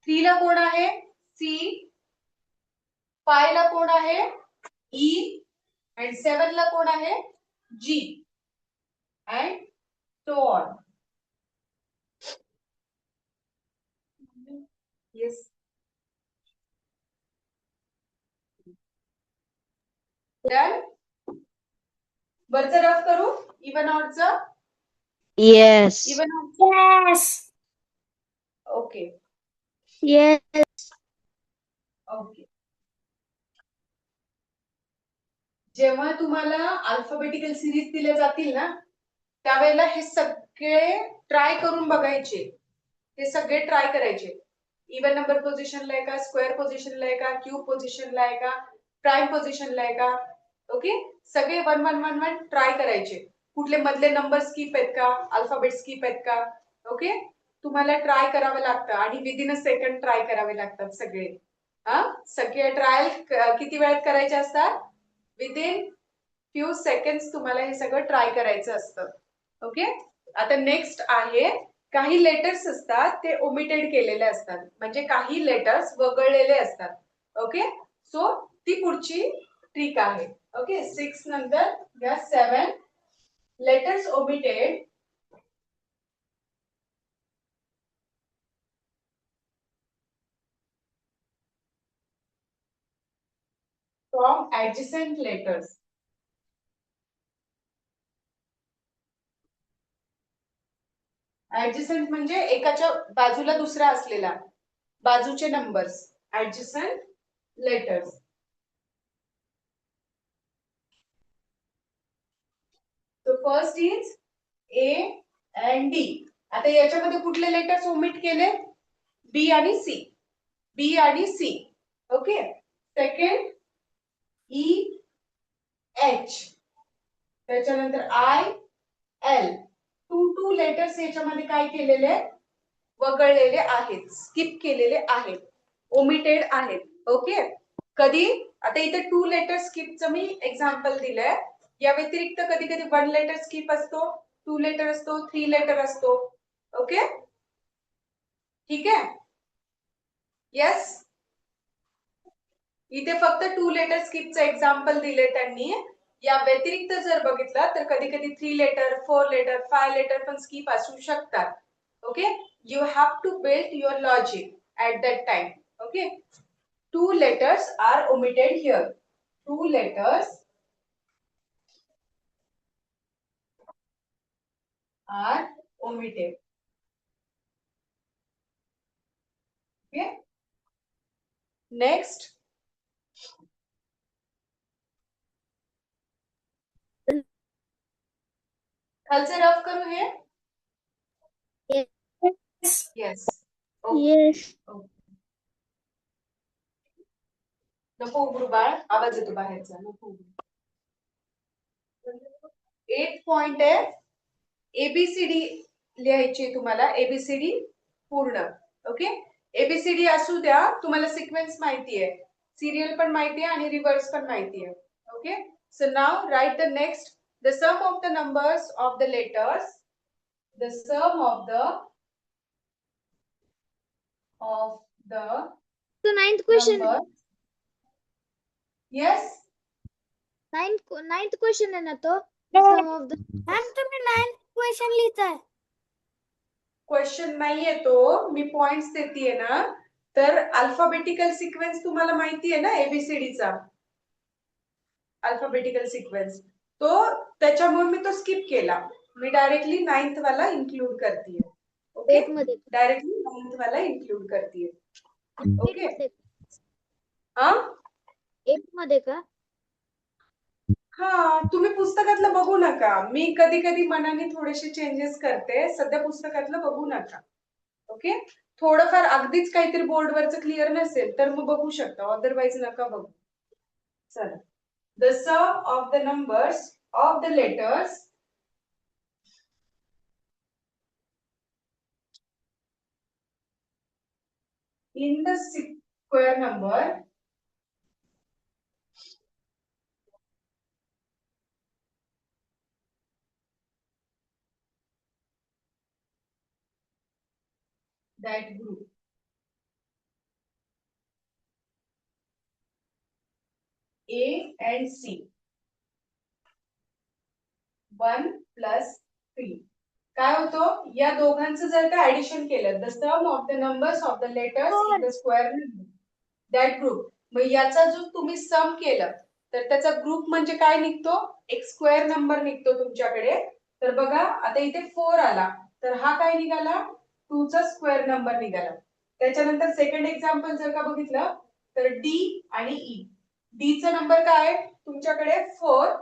3 ला कोण आहे? सी. 5 ला कोण आहे? ई. and 7 ला कोण आहे? जी. and so on. Yes. Done. वरचं रफ करू इवन ऑडचं? Yes. Even odd. Yes okay yes okay. जेव्हा तुम्हाला अल्फाबेटिकल सिरीज दिल्या जातील ना, त्यावेळेला हे सगळे ट्राय करून बघायचे. हे सगळे ट्राय करायचे. इवन नंबर पोझिशनला आहे का? स्क्वेअर पोझिशनला आहे का? क्यूब पोझिशनला आहे का? प्राईम पोझिशनला आहे का? ओके, सगळे 1 1 1 1 ट्राय करायचे. कुठले मधले नंबर स्किप आहेत का? अल्फाबेट स्किप आहेत का? ओके, तुम्हाला ट्राय करावं लागतं आणि विदिन अ सेकंड ट्राय करावे लागतात सगळे. सगळे ट्रायल किती वेळात करायचे असतात? विदिन फ्यू सेकंड्स तुम्हाला हे सगळं ट्राय करायचं असतं. ओके, आता नेक्स्ट आहे, काही लेटर्स असतात ते ओमिटेड केलेले असतात, म्हणजे काही लेटर्स वगळलेले असतात. ओके, सो ती पुढची ट्रिक आहे. ओके, 6 नंतर घ्या 7 letters omitted from adjacent letters. Adjacent म्हणजे एकाच्या बाजूला दुसरा असलेला, बाजूचे numbers. Adjacent letters. So first is A and D. आता याच्यामध्ये कुठले लेटर्स ओमिट केले? बी आणि सी. बी आणि C. Okay, second E H, त्याच्यानंतर आय एल. टू लेटर्स याच्यामध्ये काय केलेले आहेत, वगळलेले आहेत, स्किप केलेले आहेत, ओमिटेड आहेत. ओके, कधी आता इथे 2 लेटर स्किपचं मी एक्झाम्पल दिलंय. या व्यतिरिक्त कधी कधी 1 लेटर स्किप असतो, 2 लेटर असतो, 3 लेटर असतो. ओके, ठीक आहे. येस, इथे फक्त 2 लेटर स्किपचं एक्झाम्पल दिले त्यांनी. या व्यतिरिक्त जर बघितलं तर कधी कधी 3 लेटर, 4 लेटर, 5 लेटर पण स्किप असू शकतात. Okay, you have to build your logic at that time. Okay, 2 letters are omitted here. 2 letters are omitted. Okay. Next. खालचे रफ करू हे. Yes. Okay. येस. नको उघडू बाळ, आवाज येतो बाहेरचा. नको उघडू. 8th पॉइंट आहे, एबीसीडी लिहायची तुम्हाला, एबीसीडी पूर्ण. ओके, एबीसीडी असू द्या, तुम्हाला सिक्वेन्स माहिती आहे, सिरियल पण माहिती आहे आणि रिव्हर्स पण माहिती आहे. Okay, so now write the next, the sum of the numbers of the letters, the sum of the तो ninth question number. Yes. Ninth question है ना तो सम ऑफ द मॅम तुम्ही 9th क्वेश्चन लिहिताय. क्वेश्चन नाहीये तो, मी पॉइंट्स देतीये ना. तर अल्फाबेटिकल सिक्वेन्स तुम्हाला माहितीये ना, एबीसीडीचा अल्फाबेटिकल सिक्वेन्स, तो त्याच्यामुळे मी तो स्किप केला. मी डायरेक्टली 9th वाला इन्क्लूड करतेय. ओके, 8 मध्ये डायरेक्टली 9th वाला इन्क्लूड करतेय. ओके, 8 हा 8 मध्ये का? हा, तुम्ही पुस्तकातलं बघू नका. मी कधी कधी मनाने थोडेसे चेंजेस करते, सध्या पुस्तकातलं बघू नका. ओके, थोडंफार अगदीच काहीतरी बोर्डवरचं क्लिअर नसेल तर मग बघू शकता, अदरवाईज नका बघू. चला, the sum of the numbers of the letters in the square number that group. A and C. 1 plus 3. काय होतो, या दोघांचं जर का ऍडिशन केलं, the sum of the numbers of the letters in the square that group. मग याचा जो तुम्ही सम केलं तर त्याचा ग्रुप म्हणजे काय निघतो, एक स्क्वेअर नंबर निघतो तुमच्याकडे. तर बघा आता इथे 4 आला, तर हा काय निघाला, 2 चा स्क्वेअर नंबर निघाला. त्याच्यानंतर सेकंड एक्झाम्पल जर का बघितलं तर डी आणि ई. डी चा नंबर काय आहे तुमच्याकडे 4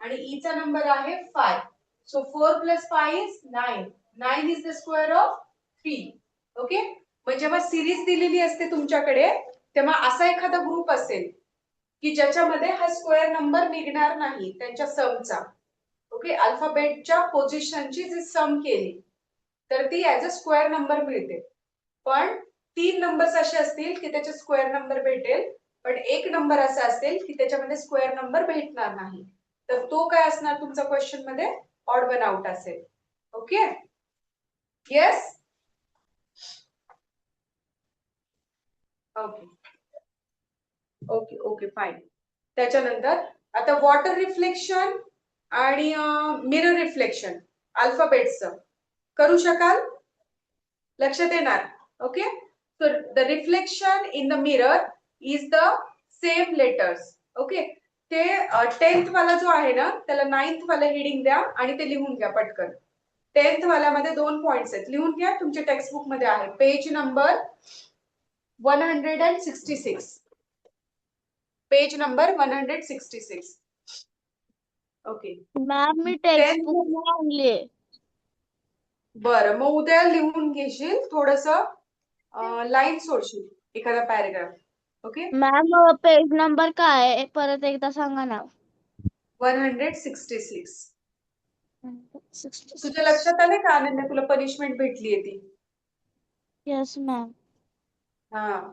आणि ई चा नंबर आहे 5. So 4 plus 5 is 9. 9 is the square of 3. Okay, मग जेव्हा सिरीज दिलेली असते तुमच्याकडे तेव्हा असा एखादा ग्रुप असेल की ज्याच्यामध्ये हा स्क्वेअर नंबर निघणार नाही त्यांच्या समचा. ओके, अल्फाबेटच्या पोझिशनची जी सम केली तर ती ऍज अ स्क्वेअर नंबर मिळते. पण 3 नंबर्स असे असतील की त्याचे स्क्वेअर नंबर भेटेल, पण एक नंबर असा असेल की त्याच्यामध्ये स्क्वेअर नंबर भेटणार नाही. तर तो काय असणार तुमचा क्वेश्चन मध्ये, ऑड वन आउट असेल. Okay, yes, okay okay okay fine. त्याच्यानंतर आता वॉटर रिफ्लेक्शन आणि मिरर रिफ्लेक्शन अल्फाबेटचं करू शकाल, लक्षात येणार. ओके, तर the reflection in the mirror is the same letters. Okay, ते 10th वाला जो आहे ना त्याला 9th वाला हेडिंग द्या आणि ते लिहून घ्या पटकन. 10th वाल्यामध्ये 2 पॉइंट्स आहेत, लिहून घ्या, तुमच्या टेक्स्टबुक मध्ये आहे, page number 166. Page number 166. Okay ma'am मी टेक्स्टबुक नाही आणले. बरं, मग उद्या लिहून घेशील, थोडस लाईन सोडशील एखादा paragraph. Okay, ma'am page number काय आहे परत एकदा सांगा ना. 166. तुझ्या लक्षात आलंय का अनन्या, तुला पनिशमेंट भेटलीये ती? Yes ma'am. हा.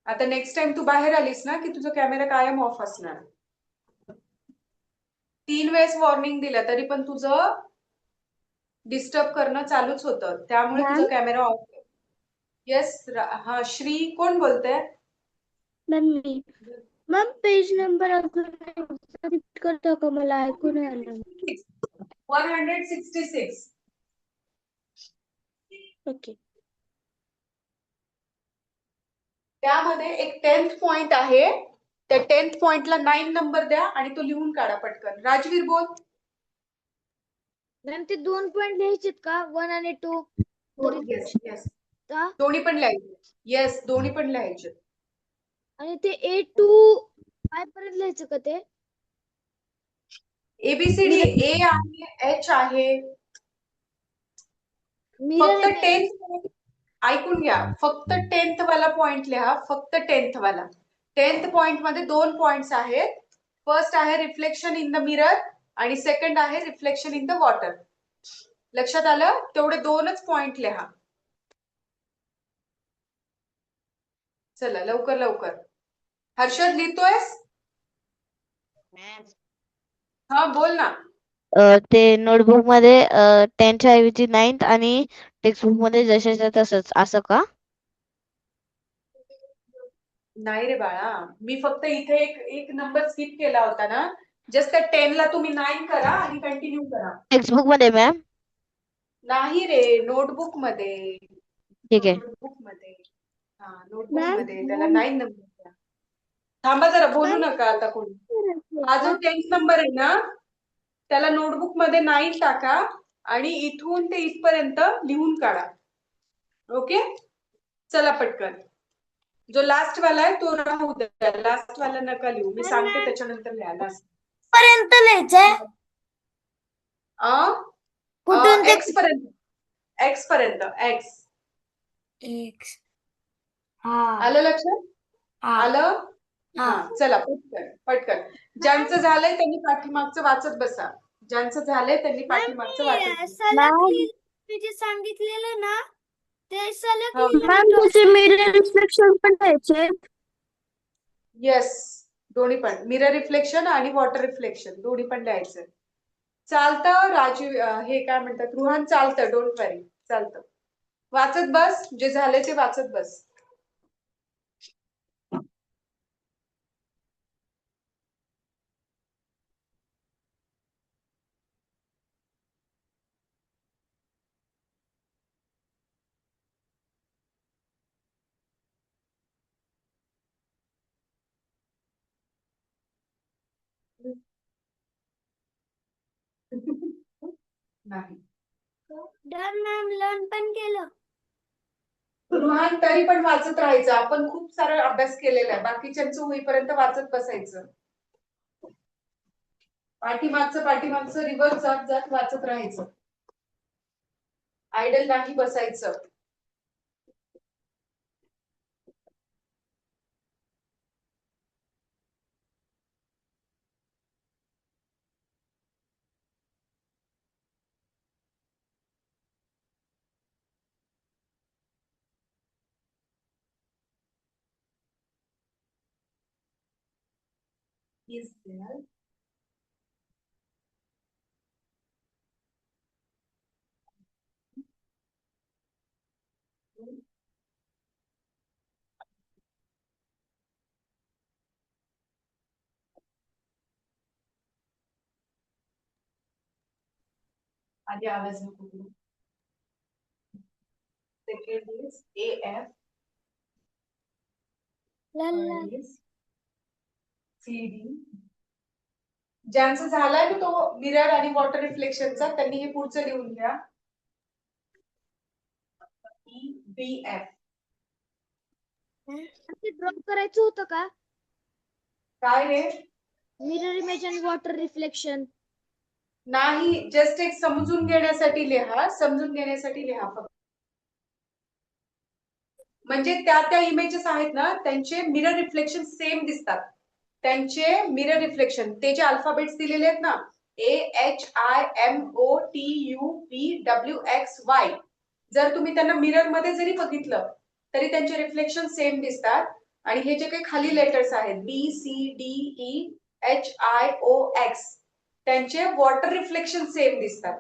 आता नेक्स्ट टाइम तू बाहेर आलीस ना की तुझा कॅमेरा कायम ऑफ असणार. 3 वेळेस वॉर्निंग दिलं तरी पण तुझं डिस्टर्ब करणं चालूच होतं, त्यामुळे तुझा कॅमेरा ऑफ. येस. हा श्री, कोण बोलतंय? मॅम पेज नंबर रिपीट करता का, मला ऐकून आलं. 166. ओके. त्यामध्ये एक 10th पॉइंट आहे, त्या 10th पॉइंटला 9 नंबर द्या आणि तो लिहून काढा पटकन. राजवीर बोल. मॅम ते 2 पॉइंट लिहायचेत का, 1 आणि 2? येस येस, दोन्ही पण लिहायचे. येस, दोन्ही पण लिहायचे. आणि ते A to I पर्यंत लिहायचं का ते? एबीसीडी ए आहे, एच आहे. मिरर फक्त 10th ऐकून घ्या, फक्त 10th वाला पॉइंट लिहा, फक्त 10th वाला. 10th पॉइंट मध्ये 2 पॉइंट्स आहेत. फर्स्ट आहे रिफ्लेक्शन इन द मिरर आणि सेकंड आहे रिफ्लेक्शन इन द वॉटर. लक्षात आलं? तेवढे 2च पॉइंट लिहा. चला लवकर लवकर. हर्षद लिहितोयस? हा बोल ना. ते नोटबुक मध्ये 10च्या ऐवजी 9th आणि टेक्स्टबुक मध्ये जशाच्या तसंच, असं का? नाही रे बाळा, मी फक्त इथे एक नंबर स्किप केला होता ना. जस्ट त्या 10 ला तुम्ही 9 करा आणि कंटिन्यू करा. टेक्स्टबुक मध्ये मॅम? नाही रे, नोटबुक मध्ये. ठीक आहे. नोटबुक मध्ये. हा, नोटबुक मध्ये त्याला 9 नंबर द्या. थांबा जरा, बोलू नका आता कोणी. हा जो 10th नंबर आहे ना, त्याला नोटबुक मध्ये 9 टाका आणि इथून ते इथपर्यंत लिहून काढा. ओके, चला पटकन. जो लास्ट वाला आहे तो राहू द्या, लास्ट वाला नका लिहू, मी सांगते त्याच्यानंतर लिहा. लास्ट पर्यंत लिहायचंय. कुठून ते एक्स पर्यंत. एक्स पर्यंत, एक्स. X. हा. आलं लक्षात? आलं? हा, चला पटकन पटकन. ज्यांचं झालंय त्यांनी पाठीमागचं वाचत बसा. ज्यांचं झालंय त्यांनी पाठीमागचं वाचत बसा. मी जे सांगितलेलं ना ते सलग हो. मॅम तुझे मिरर रिफ्लेक्शन पण द्यायचे. येस, दोन्ही पण. मिरर रिफ्लेक्शन आणि वॉटर रिफ्लेक्शन दोन्ही पण द्यायचं. चालतं राजीव, हे काय म्हणतात रुहान, चालतं, डोंट वरी, चालतं. वाचत बस, जे झाले ते वाचत बस. नाही डन मॅम, लर्न पण केलं. रुहान, तरी पण वाचत राहायचं. आपण खूप सारा अभ्यास केलेला आहे, बाकीच्यांचं होईपर्यंत वाचत बसायचं. पाठीमागचं रिव्हर्स जात जात वाचत राहायचं. आयडल नाही बसायचं. Is there आधी आवाज नको करू. Second is AF, third is CD. ज्यांचं झालाय ना तो मिरर आणि वॉटर रिफ्लेक्शनचा, त्यांनी हे पुढचं लिहून घ्या. EBF. ते ड्रॉप करायचं होतं का, काय रे? मिरर इमेज आणि वॉटर रिफ्लेक्शन? नाही, जस्ट एक समजून घेण्यासाठी लिहा, समजून घेण्यासाठी लिहा फक्त. म्हणजे त्या इमेजेस आहेत ना, त्यांचे मिरर रिफ्लेक्शन सेम दिसतात. त्यांचे मिरर रिफ्लेक्शन, ते जे अल्फाबेट्स दिलेले आहेत ना, AHIMOTUPWXY. जर तुम्ही त्यांना मिरर मध्ये जरी बघितलं तरी त्यांचे रिफ्लेक्शन सेम दिसतात. आणि हे जे काही खाली लेटर्स आहेत BCDEHIOX त्यांचे वॉटर रिफ्लेक्शन सेम दिसतात.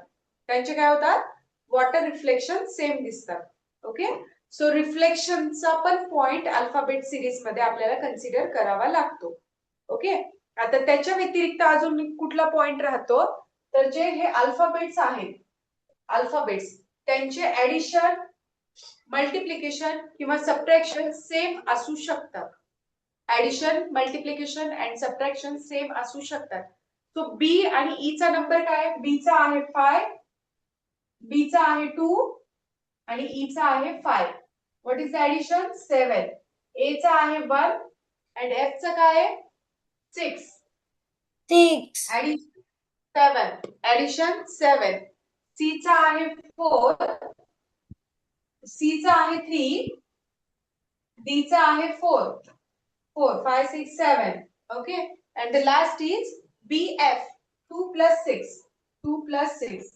त्यांचे काय होतात? वॉटर रिफ्लेक्शन सेम दिसतात. ओके, सो रिफ्लेक्शनचा पण पॉइंट अल्फाबेट सिरीज मध्ये आपल्याला कन्सिडर करावा लागतो. ओके, आता त्याच्या व्यतिरिक्त अजून कुठला पॉइंट राहतो, तर जे हे अल्फाबेट्स आहेत, अल्फाबेट्स त्यांचे ऍडिशन, मल्टिप्लिकेशन किंवा सबट्रॅक्शन सेम असू शकतात. Addition, multiplication and subtraction same असू शकतात. सो बी आणि ई चा नंबर काय? बी चा आहे 5, बी चा आहे 2 आणि ई चा आहे 5. What is the addition? 7. ए चा आहे 1 अँड एफ चा काय आहे? 6. 6. ऍडिशन 7. ऍडिशन 7. सी चा आहे 4, सी चा आहे 3, डी चा आहे 4. 4, 5, 6, 7. Okay, and the last is BF. 2 plus 6. 2 plus 6.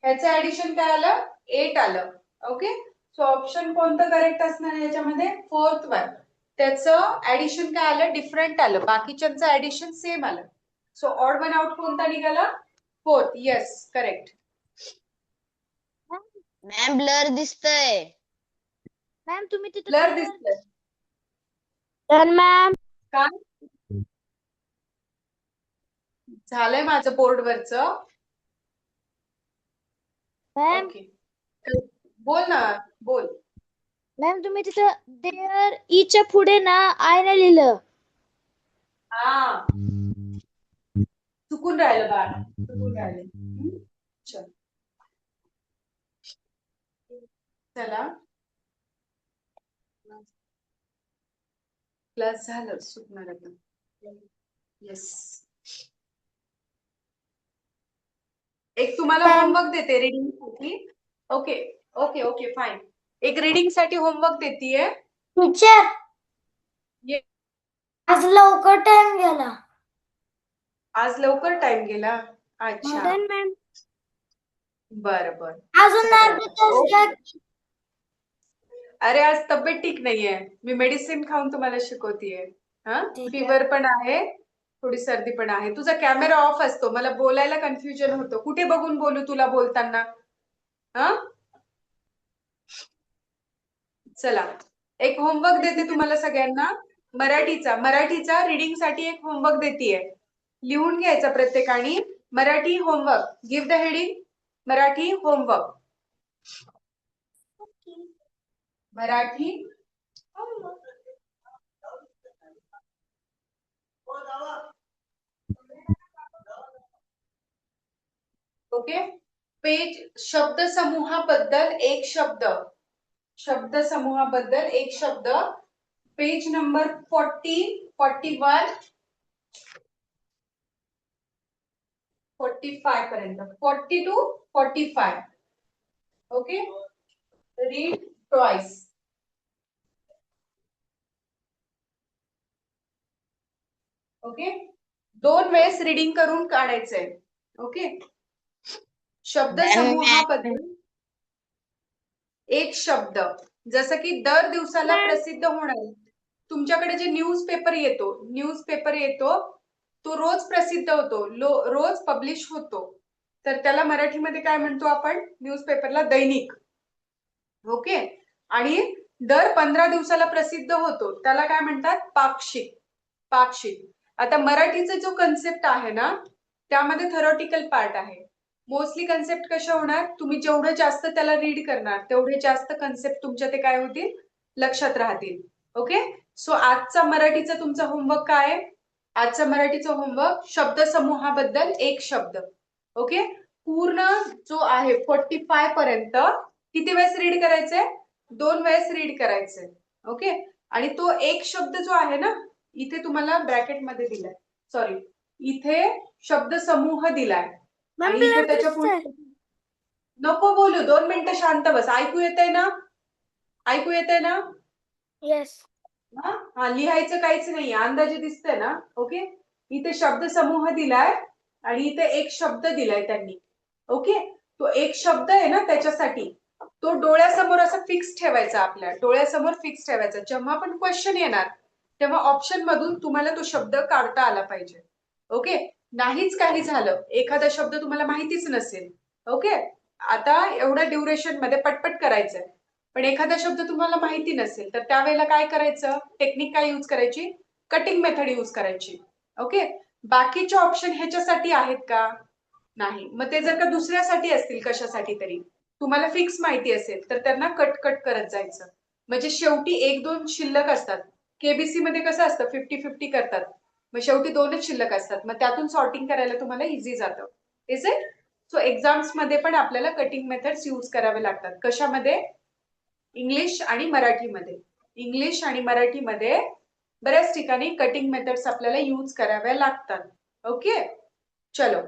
ह्याचं ऍडिशन काय आलं? 8 आलं. ओके, सो ऑप्शन कोणतं करेक्ट असणार याच्यामध्ये? 4th one. त्याचं ऍडिशन काय आलं? डिफरंट आलं. बाकीच्यांचं ऍडिशन सेम आलं. सो ऑड वन आउट कोणता निघाला? 4th. Yes, correct. Ma'am blur दिसतंय. मॅम तुम्ही तिथे ब्लर दिसतंय. मॅम काय झालंय माझं बोर्डवरचं? मॅम ओके, बोल ना, बोल. मॅम तुम्ही तिथं देअर ईच्या पुढे ना आय नाही लिहिलं. हा, चुकून राहिलं बाळ, चुकून राहिले. चल, चला, क्लास झालं, चुकणार आता. येस, एक तुम्हाला होमवर्क देते रीडिंग साठी. Okay okay okay fine. एक रीडिंग साठी होमवर्क देतीये. टीचर ये. आज लवकर टाइम गेला. आज लवकर टाइम गेला. अच्छा, मॅम बरं बरं. अजून अर्धा तास घ्या. अरे आज तब्येत ठीक नाहीये, मी मेडिसिन खाऊन तुम्हाला शिकवतीये. हा, ठीक आहे. फीवर पण आहे, थोडी सर्दी पण आहे. तुझा कॅमेरा ऑफ असतो, मला बोलायला कन्फ्युजन होतं. कुठे बघून बोलू तुला बोलताना? हा, चला, एक होमवर्क देते तुम्हाला सगळ्यांना. मराठीचा रीडिंग साठी एक होमवर्क देतीये. लिहून घ्यायचा प्रत्येकाने. Marathi homework. Give the heading. Marathi homework. Marathi okay, page शब्दसमूहाबद्दल एक शब्द. शब्दसमूहाबद्दल एक शब्द. पेज नंबर 40, 41, 45 पर्यंत. 40 to 45. Okay, read twice. Okay, 2 वेळेस रीडिंग करून काढायचंय. ओके, शब्दसमूहाबद्दल एक शब्द. जसं की दर दिवसाला प्रसिद्ध होणार. तुमच्याकडे जे न्यूजपेपर येतो तो रोज प्रसिद्ध होतो, रोज पब्लिश होतो. तर त्याला मराठीमध्ये काय म्हणतो आपण? न्यूजपेपरला दैनिक. ओके, आणि दर 15 दिवसाला प्रसिद्ध होतो त्याला काय म्हणतात? पाक्षिक. पाक्षिक. आता मराठीचा जो कन्सेप्ट आहे ना, त्यामध्ये थेरॉटिकल पार्ट आहे. मोस्टली कन्सेप्ट कशा होणार? तुम्ही जेवढं जास्त त्याला रीड करणार तेवढे जास्त कन्सेप्ट तुमच्या ते काय होतील? लक्षात राहतील. ओके, सो आजचा मराठीचा तुमचा होमवर्क काय आहे? आजचा मराठीचा होमवर्क शब्दसमूहाबद्दल एक शब्द. ओके, पूर्ण जो आहे 45 पर्यंत किती वेळेस रीड करायचंय? 2 वेळेस रीड करायचंय. ओके, आणि तो एक शब्द जो आहे ना, इथे तुम्हाला ब्रॅकेट मध्ये दिलाय, सॉरी, इथे शब्द समूह दिलाय. आणि इथे त्याच्या पुढे नको बोलू, 2 मिनिटं शांत बस. ऐकू येतंय ना? ऐकू येतंय ना? येस. हा, लिहायचं काहीच नाही, अंदाजे दिसतंय ना? ओके, इथे शब्द समूह दिलाय आणि इथे एक शब्द दिलाय त्यांनी. ओके, तो एक शब्द आहे ना त्याच्यासाठी तो डोळ्यासमोर असं फिक्स ठेवायचा, आपल्या डोळ्यासमोर फिक्स ठेवायचा. जेव्हा पण क्वेश्चन येणार तेव्हा ऑप्शन मधून तुम्हाला तो शब्द काढता आला पाहिजे. ओके, नाहीच काही झालं, एखादा शब्द तुम्हाला माहितीच नसेल, ओके, आता एवढ्या ड्युरेशन मध्ये पटपट करायचंय, पण एखादा शब्द तुम्हाला माहिती नसेल तर त्यावेळेला काय करायचं, टेक्निक काय यूज करायची, कटिंग मेथड यूज करायची. ओके, बाकीचे ऑप्शन ह्याच्यासाठी आहेत का, नाही. मग ते जर का दुसऱ्यासाठी असतील कशासाठी तरी, तुम्हाला फिक्स माहिती असेल तर त्यांना कट कट करत जायचं. म्हणजे शेवटी एक दोन शिल्लक असतात. केबीसी मध्ये कसं असतं 50-50 करतात, मग शेवटी दोनच शिल्लक असतात, मग त्यातून सॉर्टिंग करायला तुम्हाला इझी जातं. Is it? सो एक्झाम्स मध्ये पण आपल्याला कटिंग मेथड्स यूज करावे लागतात. कशामध्ये, इंग्लिश आणि मराठीमध्ये. इंग्लिश आणि मराठीमध्ये बऱ्याच ठिकाणी कटिंग मेथड्स आपल्याला यूज कराव्या लागतात. ओके, चलो,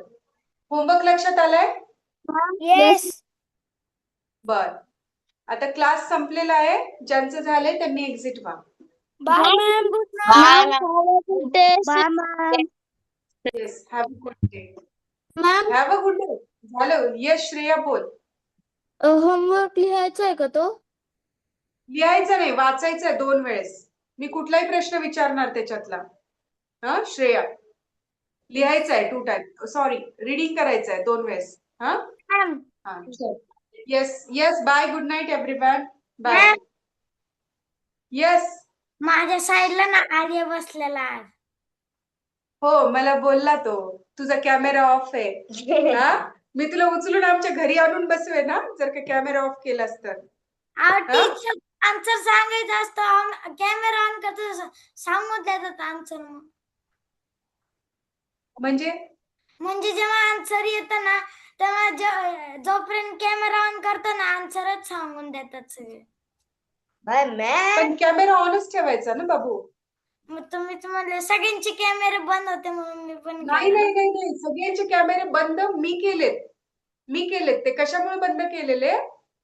होमवर्क लक्षात आलाय? येस. बर, आता क्लास संपलेला आहे, ज्यांचं झालंय त्यांनी एक्झिट व्हा. Bye ma'am. Good bye night. Bye ma'am. Yes, have a good day. Ma'am, have a good day. झालं. येस श्रेया बोल. होमवर्क लिहायचा आहे का तो? लिहायचं नाही, वाचायचं आहे 2 वेळेस. मी कुठलाही प्रश्न विचारणार त्याच्यातला. हा श्रेया, लिहायचं आहे 2 टाइम, सॉरी रीडिंग करायचं आहे 2 वेळेस. हा मॅम. हा, yes yes. Bye, good night everyone. Bye. Ma'am. Yes. माझ्या साईडला ना आर्य बसलेला आहे. हो, मला बोलला तो, तुझा कॅमेरा ऑफ आहे. हा, मी तुला उचलून आमच्या घरी आणून बसवे ना जर का कॅमेरा ऑफ केलास तर. टीचर आन्सर सांगायचं असतं, कॅमेरा ऑन करतो सांगून देतात आन्सर. म्हणजे जेव्हा आन्सर येतं ना तेव्हा जोपर्यंत कॅमेरा ऑन करतो ना आन्सरच सांगून देतात सगळे. पण कॅमेरा ऑनच ठेवायचा ना बाबू. मग तुम्हीच म्हणले सगळ्यांचे कॅमेरे बंद होते म्हणून मी पण नाही केलं. नाही नाही नाही, सगळ्यांचे कॅमेरे बंद मी केलेत. ते कशामुळे बंद केलेले,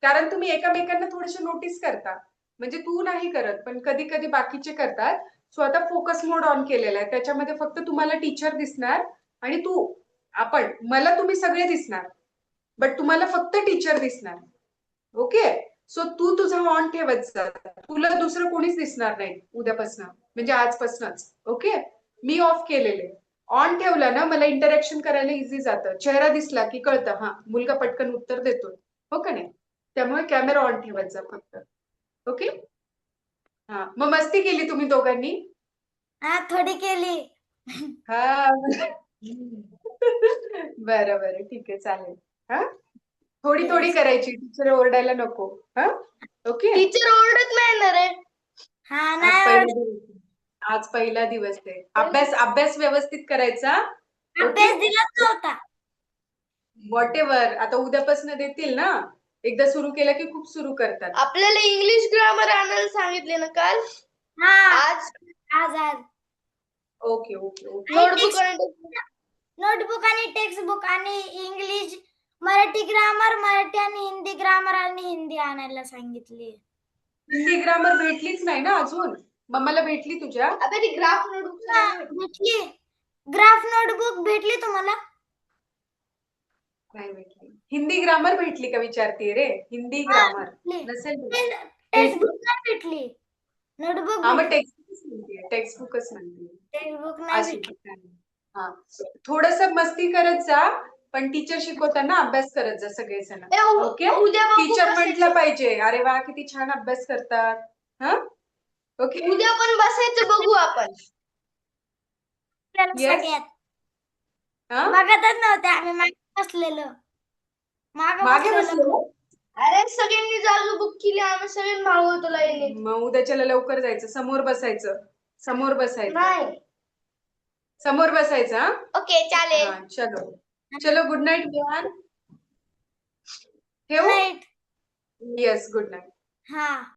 कारण तुम्ही एकमेकांना थोडेसे नोटीस करता, म्हणजे तू नाही करत पण कधी कधी बाकीचे करतात. सो आता फोकस मोड ऑन केलेला आहे, त्याच्यामध्ये फक्त तुम्हाला टीचर दिसणार आणि आपण मला तुम्ही सगळे दिसणार, बट तुम्हाला फक्त टीचर दिसणार. ओके, सो तू तुझा ऑन ठेवत जा, तुला दुसरं कोणीच दिसणार नाही उद्यापासून, म्हणजे आजपासूनच. ओके, मी ऑफ केलेले. ऑन ठेवला ना मला इंटरॅक्शन करायला इझी जातं, चेहरा दिसला की कळतं हा मुलगा पटकन उत्तर देतोय, हो का नाही. त्यामुळे कॅमेरा ऑन ठेवत जा फक्त. ओके, हा. मग मस्ती केली तुम्ही दोघांनी? हा, थोडी केली. हा. बरं बरं, ठीक आहे, चालेल. हा, थोडी थोडी करायची, टीचर ओरडायला नको. हा, ओके. टीचर ओरडत नाही ना रे. हा, आज नाही पहिला आवडत. दिवस, आज पहिला दिवस आहे. अभ्यास व्यवस्थित करायचा. अभ्यास दिलाच नव्हता. व्हॉट एव्हर, आता उद्यापासून देतील ना, एकदा सुरू केलं की खूप सुरू करतात. आपल्याला इंग्लिश ग्रामर आणायला सांगितले ना काल. हा, आज आज ओके ओके ओके. नोटबुक आणि टेक्स्टबुक आणि इंग्लिश, मराठी ग्रामर, मराठी आणि हिंदी ग्रामर आणि हिंदी आणायला सांगितली. हिंदी ग्रामर भेटलीच नाही ना अजून, मम्माला भेटली तुझ्या? अबे ती ग्राफ नोटबुक भेटली. ग्राफ नोटबुक भेटली तुम्हाला? नाही भेटली. हिंदी ग्रामर भेटली का विचारते रे, हिंदी ग्रामर नसेल टेक्स्टबुक नाही भेटली, नोटबुक हा, मग टेक्स्टबुकच म्हणते. टेक्स्टबुक नाही भेटली. हा, थोडस मस्ती करत जा, पण टीचर शिकवताना अभ्यास करत जा सगळेजण. ओके, टीचर म्हटलं पाहिजे अरे वा किती छान अभ्यास करतात. हा, ओके. उद्या पण बसायचं बघू आपण. सगळ्यात हा, बघतच नव्हते आम्ही, मागे बसलेलो. मागे बसलो. अरे सगळ्यांनी जागा बुक केली, आम्ही सगळ्यांनी मागं होतो लाईनीत. मग उद्याच्याला लवकर जायचं, समोर बसायचं. नाही. समोर बसायचं. हा, ओके, चालेल. हा, चलो गुड नाईट विहान. ठेवू? नाईट. Yes, good night. हा.